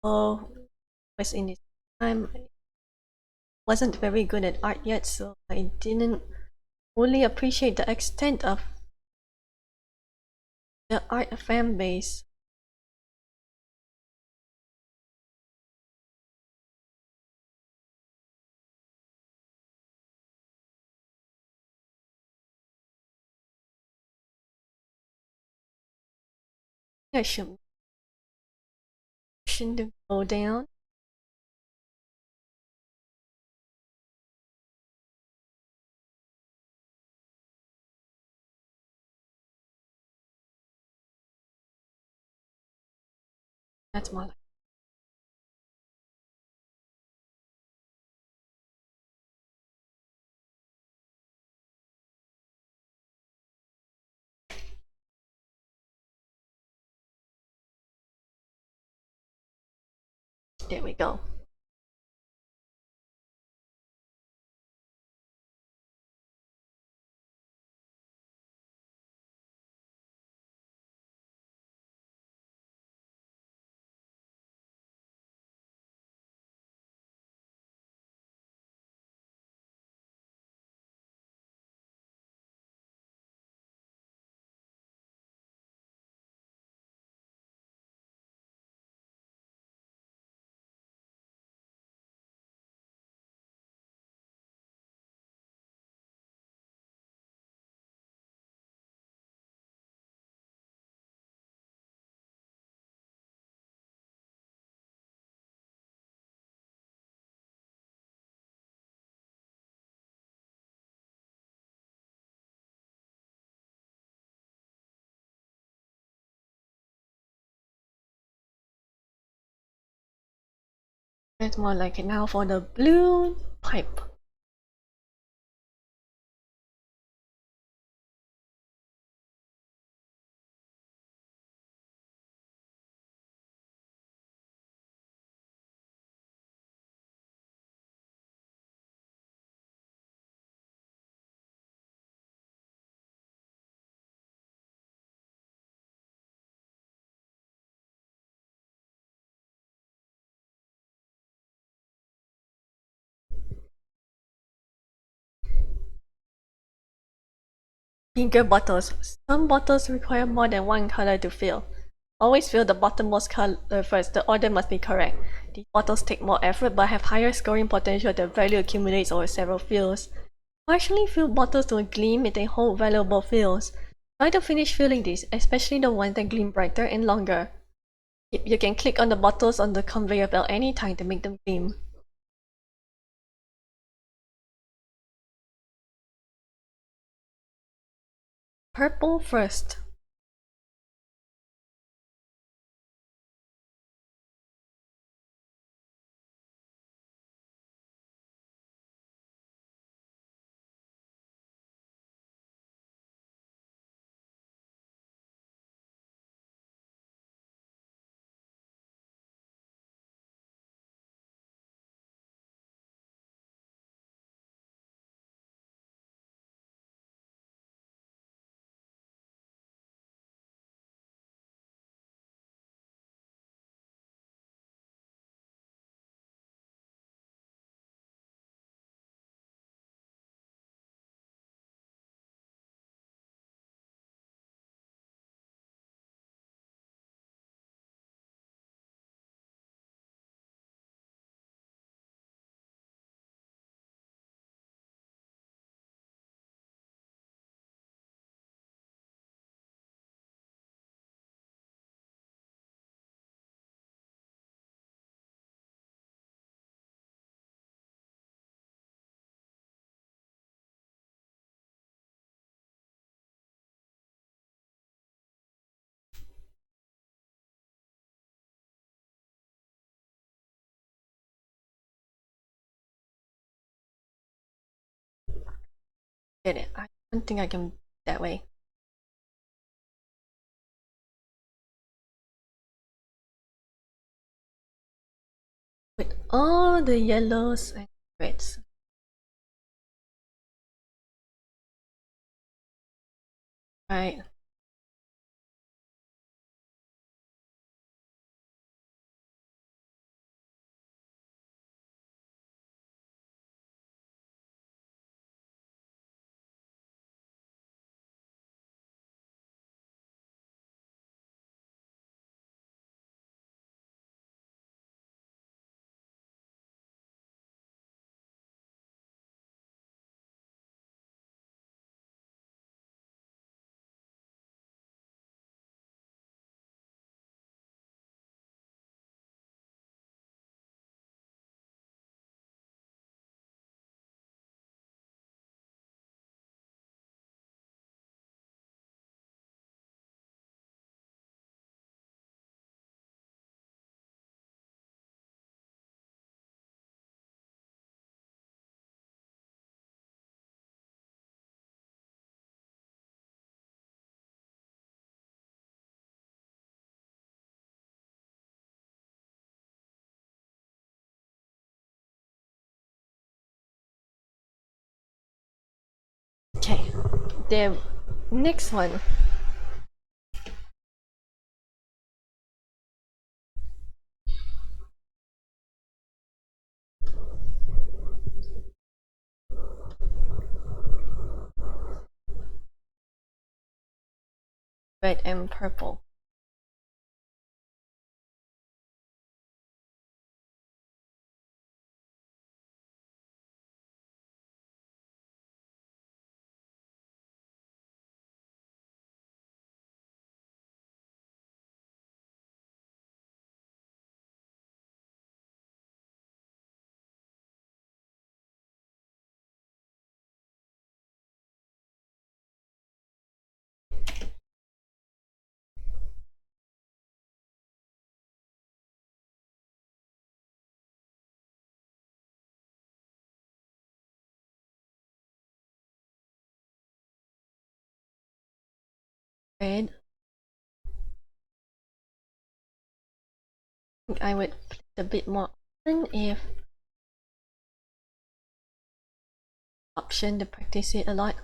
was in its time. Wasn't very good at art yet, so I didn't fully appreciate the extent of the art fan base. I shouldn't go down. That's more like there we go. It's more like it now for the blue pipe. Bigger bottles. Some bottles require more than one color to fill. Always fill the bottommost color first. The order must be correct. These bottles take more effort but have higher scoring potential. The value accumulates over several fills. Partially filled bottles will gleam if they hold valuable fills. Try to finish filling these, especially the ones that gleam brighter and longer. You can click on the bottles on the conveyor belt anytime to make them gleam. Purple first. Get it. I don't think I can that way. With all the yellows and reds. Right. Okay. The next one. Red and purple. red. I would play a bit more often if option to practice it a lot.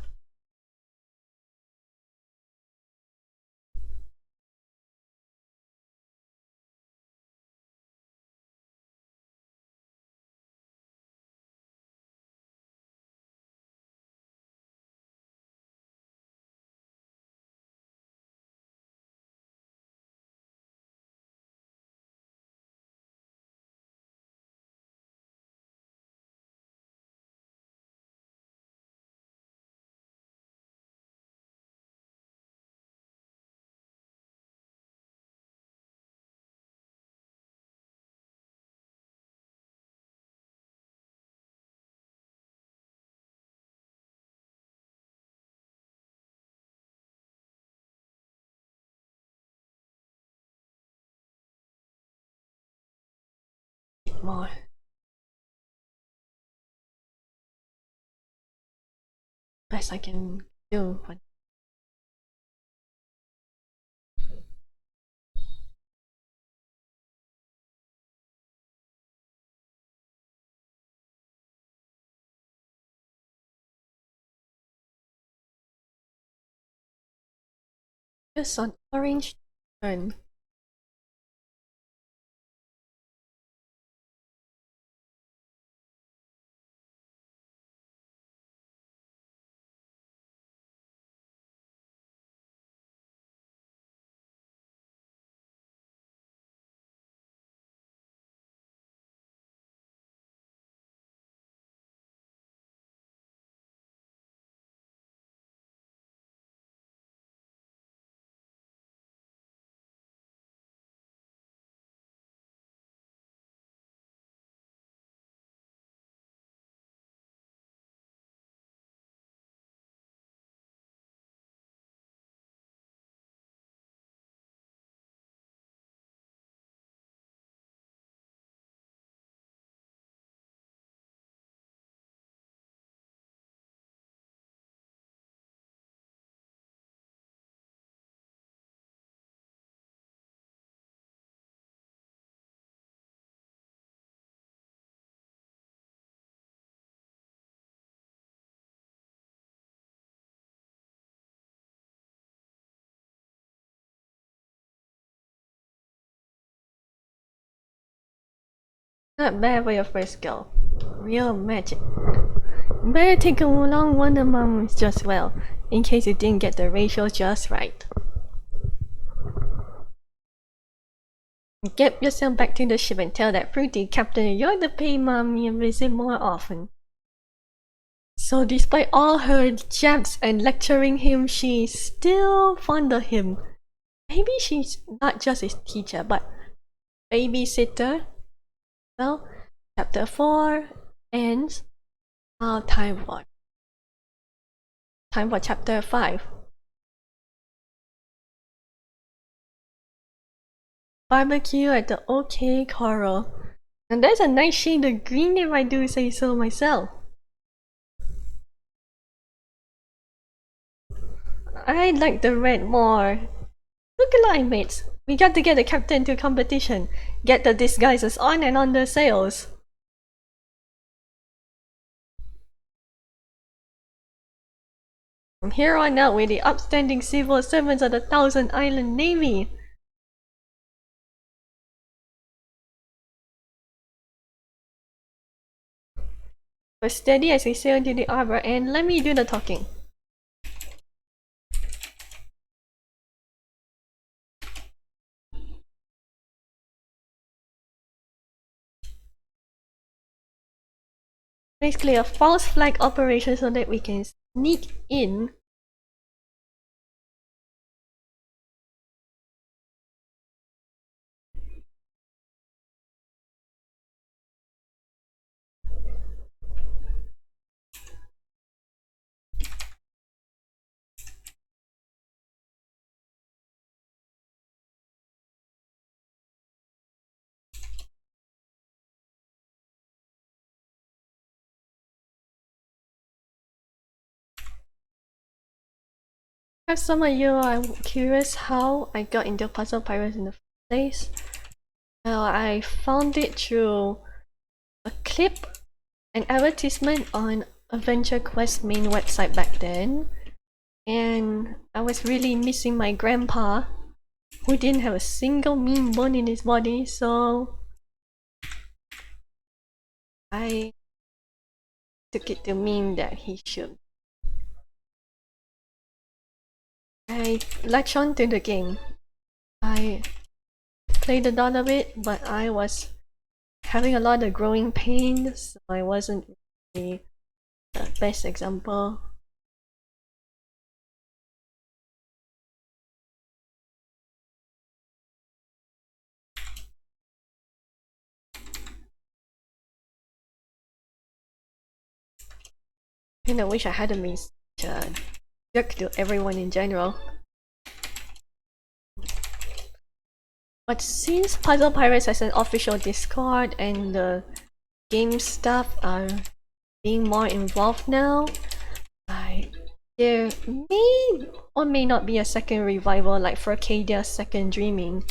More. Best I can do. Just on orange turn. Not bad for your first go. Real magic. Better take a long wonder moments just well, in case you didn't get the ratio just right. Get yourself back to the ship and tell that fruity captain you're the pay mommy and visit more often. So despite all her jabs and lecturing him, she's still fond of him. Maybe she's not just his teacher, but babysitter. Well, chapter 4 ends. Now time for chapter 5. Barbecue at the OK Coral. And that's a nice shade of green if I do say so myself. I like the red more. Look alive, mates. We got to get the captain to competition. Get the disguises on and on the sails. From here on out, we're the upstanding civil servants of the Thousand Island Navy. But steady as we sail into the arbor, and let me do the talking. Basically a false flag operation so that we can sneak in. Perhaps some of you are curious how I got into Puzzle Pirates in the first place. Well, I found it through a clip, an advertisement on Adventure Quest main website back then, and I was really missing my grandpa, who didn't have a single mean bone in his body, so I took it to mean that he should. I latched on to the game. I played a lot of it, but I was having a lot of growing pains, so I wasn't really the best example. And I wish I hadn't been such a jerk to everyone in general. But since Puzzle Pirates has an official Discord and the game staff are being more involved now, there may or may not be a second revival like for Arcadia's Second Dreaming.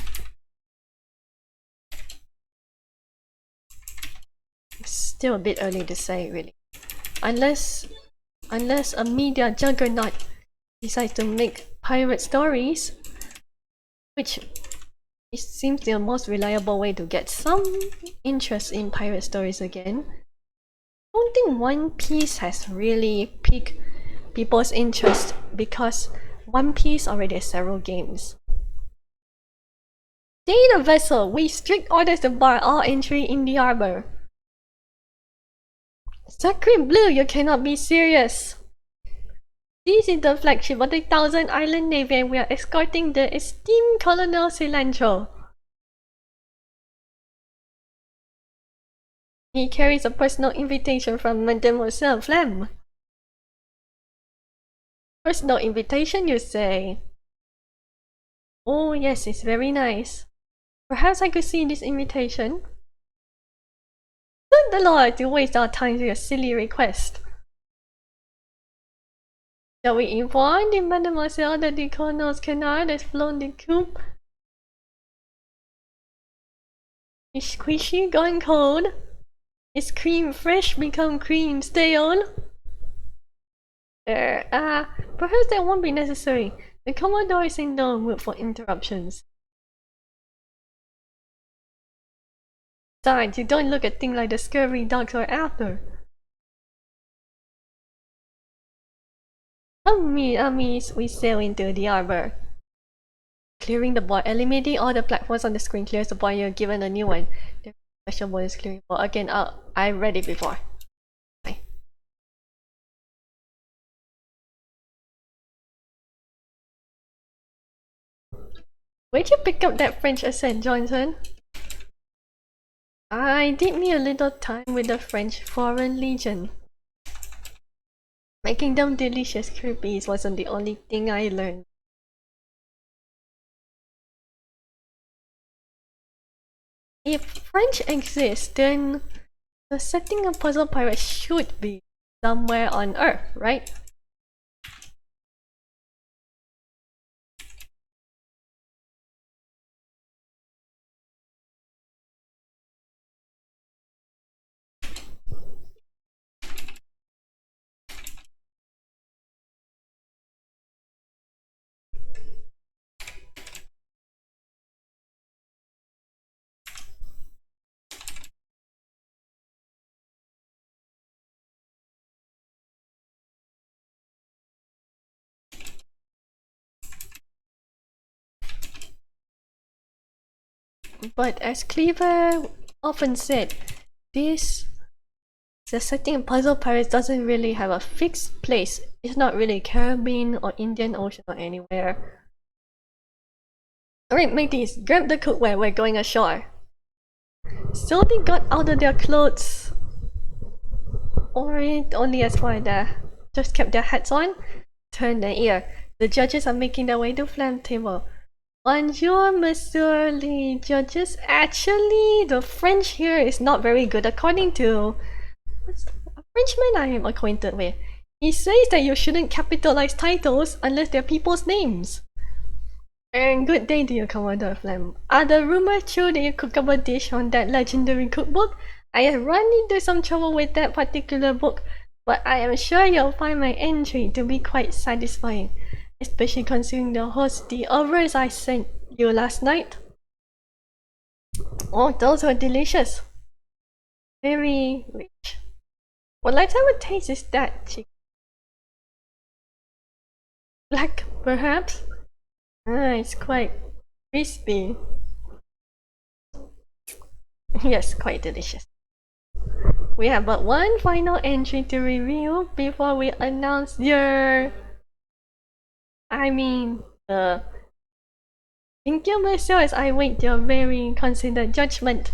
It's still a bit early to say, really. Unless a media juggernaut decides to make pirate stories, which it seems the most reliable way to get some interest in pirate stories again. I don't think One Piece has really piqued people's interest because One Piece already has several games. Stay the vessel, we strict orders to bar all entry in the harbor. Sacred Blue, you cannot be serious. This is the flagship of the Thousand Island Navy and we are escorting the esteemed Colonel Cilantro. He carries a personal invitation from Mademoiselle Flemme. Personal invitation, you say? Oh yes, it's very nice. Perhaps I could see this invitation. Good Lord, to waste our time with your silly request. Shall we inform the Mademoiselle that the Colonel's canard has flown the coop? Is squishy gone cold? Is cream fresh become cream stale? Perhaps that won't be necessary. The Commodore is in no mood for interruptions. Besides, you don't look a thing like the scurvy dogs or Arthur. Come me, armies, we sail into the harbor. Clearing the board. Eliminating all the platforms on the screen clears the board. You're given a new one. The special bonus clearing board. Again, I read it before. Bye. Where'd you pick up that French accent, Johnson? I did me a little time with the French Foreign Legion. Making them delicious creepies wasn't the only thing I learned. If French exists, then the setting of Puzzle Pirates should be somewhere on Earth, right? But as Cleaver often said, the setting in Puzzle Pirates doesn't really have a fixed place. It's not really Caribbean or Indian Ocean or anywhere. Alright mateys, grab the cookware, we're going ashore. So they got out of their clothes. Or only as far as they just kept their hats on. Turn their ear. The judges are making their way to Flame Table. Bonjour, Monsieur les judges. Actually, the French here is not very good according to a Frenchman I am acquainted with. He says that you shouldn't capitalize titles unless they're people's names. And good day to you, Commodore Flam. Are the rumors true that you cook up a dish on that legendary cookbook? I have run into some trouble with that particular book, but I am sure you'll find my entry to be quite satisfying, especially considering the host overs I sent you last night. Oh, those were delicious. Very rich. Well, let's have a taste. Is that chicken? Black, perhaps? Ah, it's quite crispy. Yes, quite delicious. We have but one final entry to review before we announce your... Thank you, Monsieur, as I wait your very considered judgment.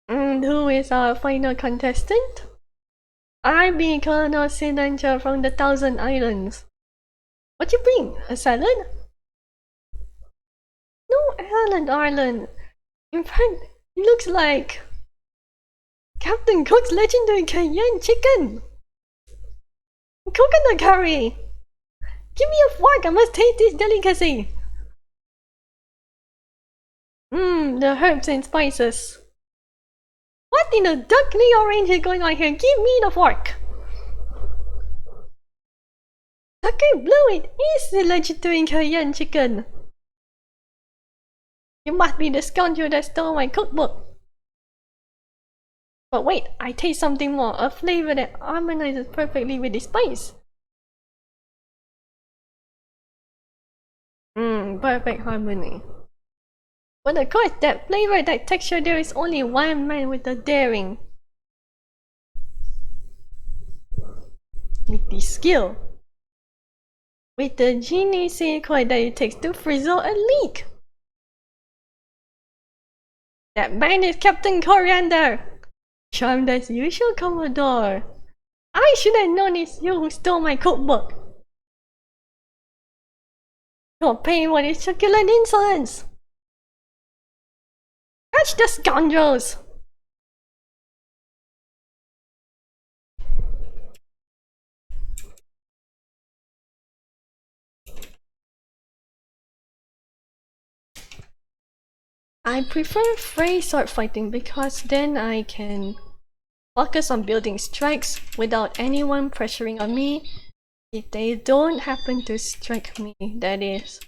And who is our final contestant? I be Colonel Sinancha from the Thousand Islands. What you bring? A salad? No, Ireland. In fact, it looks like Captain Cook's legendary Cayenne chicken. Coconut curry. Give me a fork, I must taste this delicacy. The herbs and spices. What in the duckly orange is going on here? Give me the fork. Ducky Blue, it is the legendary Cayenne chicken. You must be the scoundrel that stole my cookbook. But wait, I taste something more. A flavor that harmonizes perfectly with the spice. Perfect harmony. But of course, that flavor, that texture, there is only one man with the daring. With the skill. With the genius secret that it takes to frizzle a leak. That man is Captain Coriander. Charmed as usual, Commodore. I should have known it's you who stole my cookbook. You're paying for this succulent insolence. Catch the scoundrels! I prefer fray sword fighting because then I can focus on building strikes without anyone pressuring on me. If they don't happen to strike me, that is.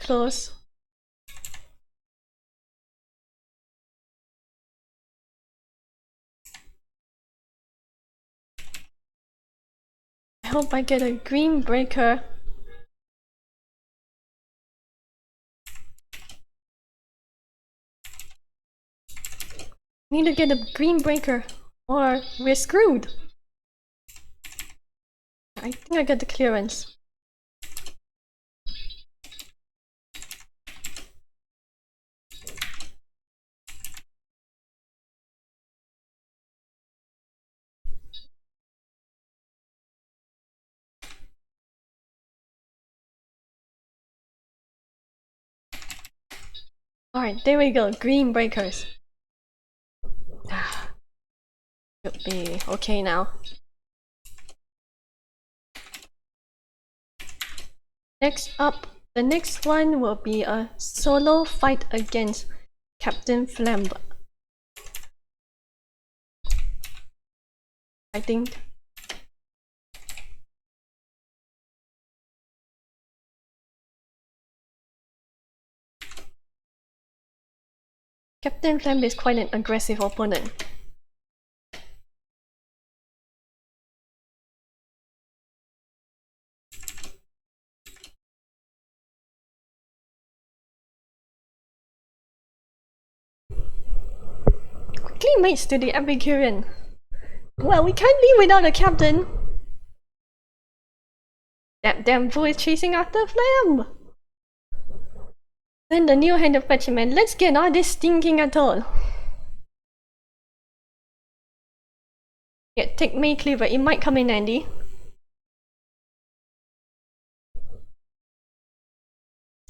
Close. I hope I get a green breaker. Need to get a green breaker or we're screwed. I think I got the clearance. Alright, there we go, green breakers. Should be okay now. Next up, the next one will be a solo fight against Captain Flambe. I think. Captain Flambe is quite an aggressive opponent. Quickly mates to the Epicurean. Well, we can't leave without a captain. That damn fool is chasing after Flambe. Then the new hand of fetchman. Let's get all this stinking atoll. Yeah, take May Cleaver. It might come in handy.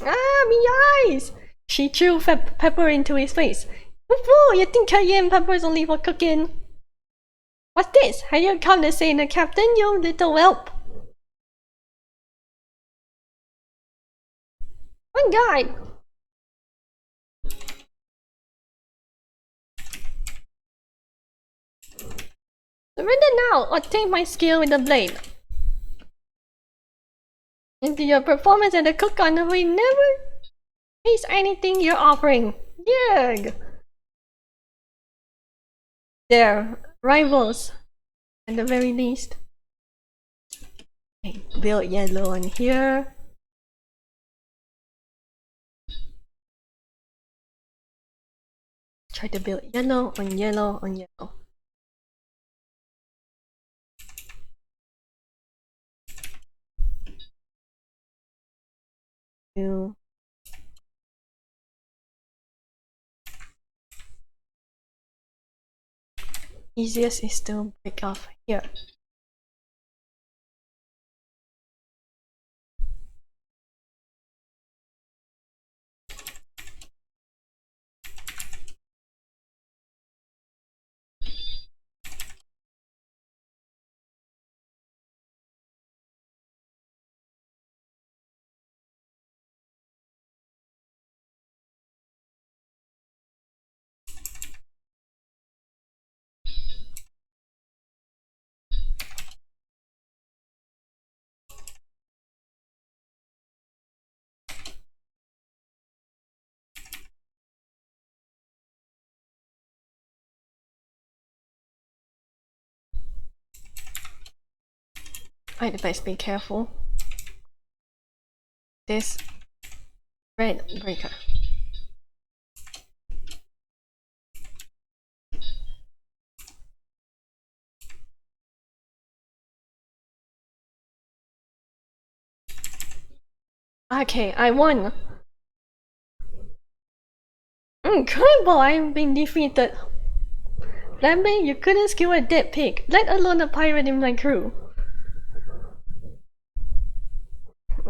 Ah, me eyes! She threw pepper into his face. Whoa, you think cayenne pepper is only for cooking? What's this? Have you come to say the captain, you little whelp? One guy! Surrender now or take my skill with the blade. Into your performance at the cook-on, we never taste anything you're offering. Yug! They're rivals, at the very least. Okay, build yellow on here. Try to build yellow on yellow on yellow. Two. Easiest is to break off here. I'd best be careful. This red breaker. Okay, I won. Incredible, I've been defeated. Flambe, you couldn't kill a dead pig, let alone a pirate in my crew.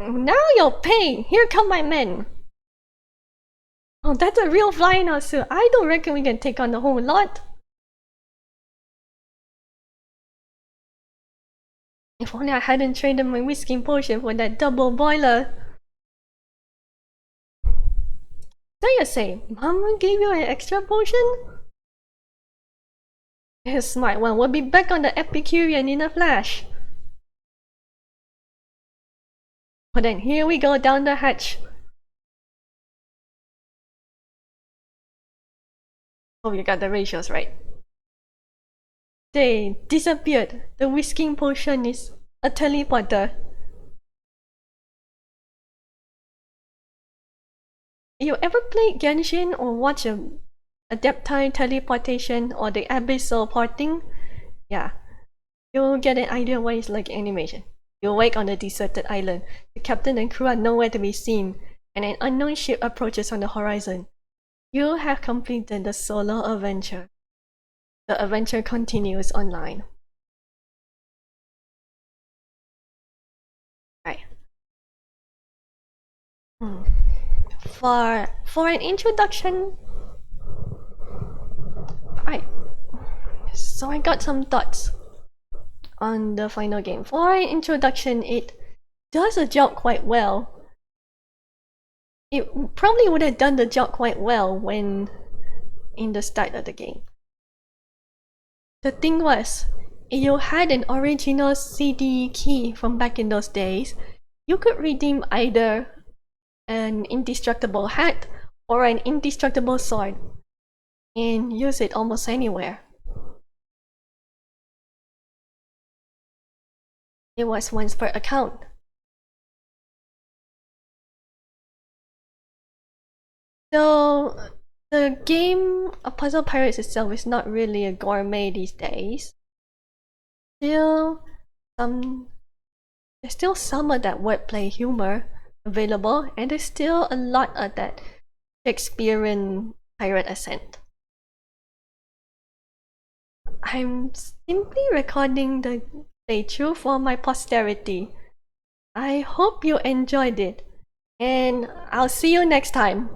Now you'll pay! Here come my men! Oh, that's a real flying also. I don't reckon we can take on the whole lot. If only I hadn't traded my whiskey potion for that double boiler. So you say, Mama gave you an extra potion? A smart one will be back on the Epicurean in a flash. But then here we go down the hatch. Oh, you got the ratios right. They disappeared. The whisking potion is a teleporter. You ever played Genshin or watch a Adeptine teleportation or the abyssal porting? Yeah, you'll get an idea what it's like animation. You wake on a deserted island. The captain and crew are nowhere to be seen, and an unknown ship approaches on the horizon. You have completed the solo adventure. The adventure continues online. Right. For an introduction, right. So I got some thoughts on the final game. For an introduction, it does a job quite well. It probably would have done the job quite well when in the start of the game. The thing was, if you had an original CD key from back in those days, you could redeem either an indestructible hat or an indestructible sword and use it almost anywhere. It was once per account. So the game of Puzzle Pirates itself is not really a gourmet these days. Still, there's still some of that wordplay humor available, and there's still a lot of that Shakespearean pirate accent. I'm simply recording the playthrough for my posterity. I hope you enjoyed it, and I'll see you next time.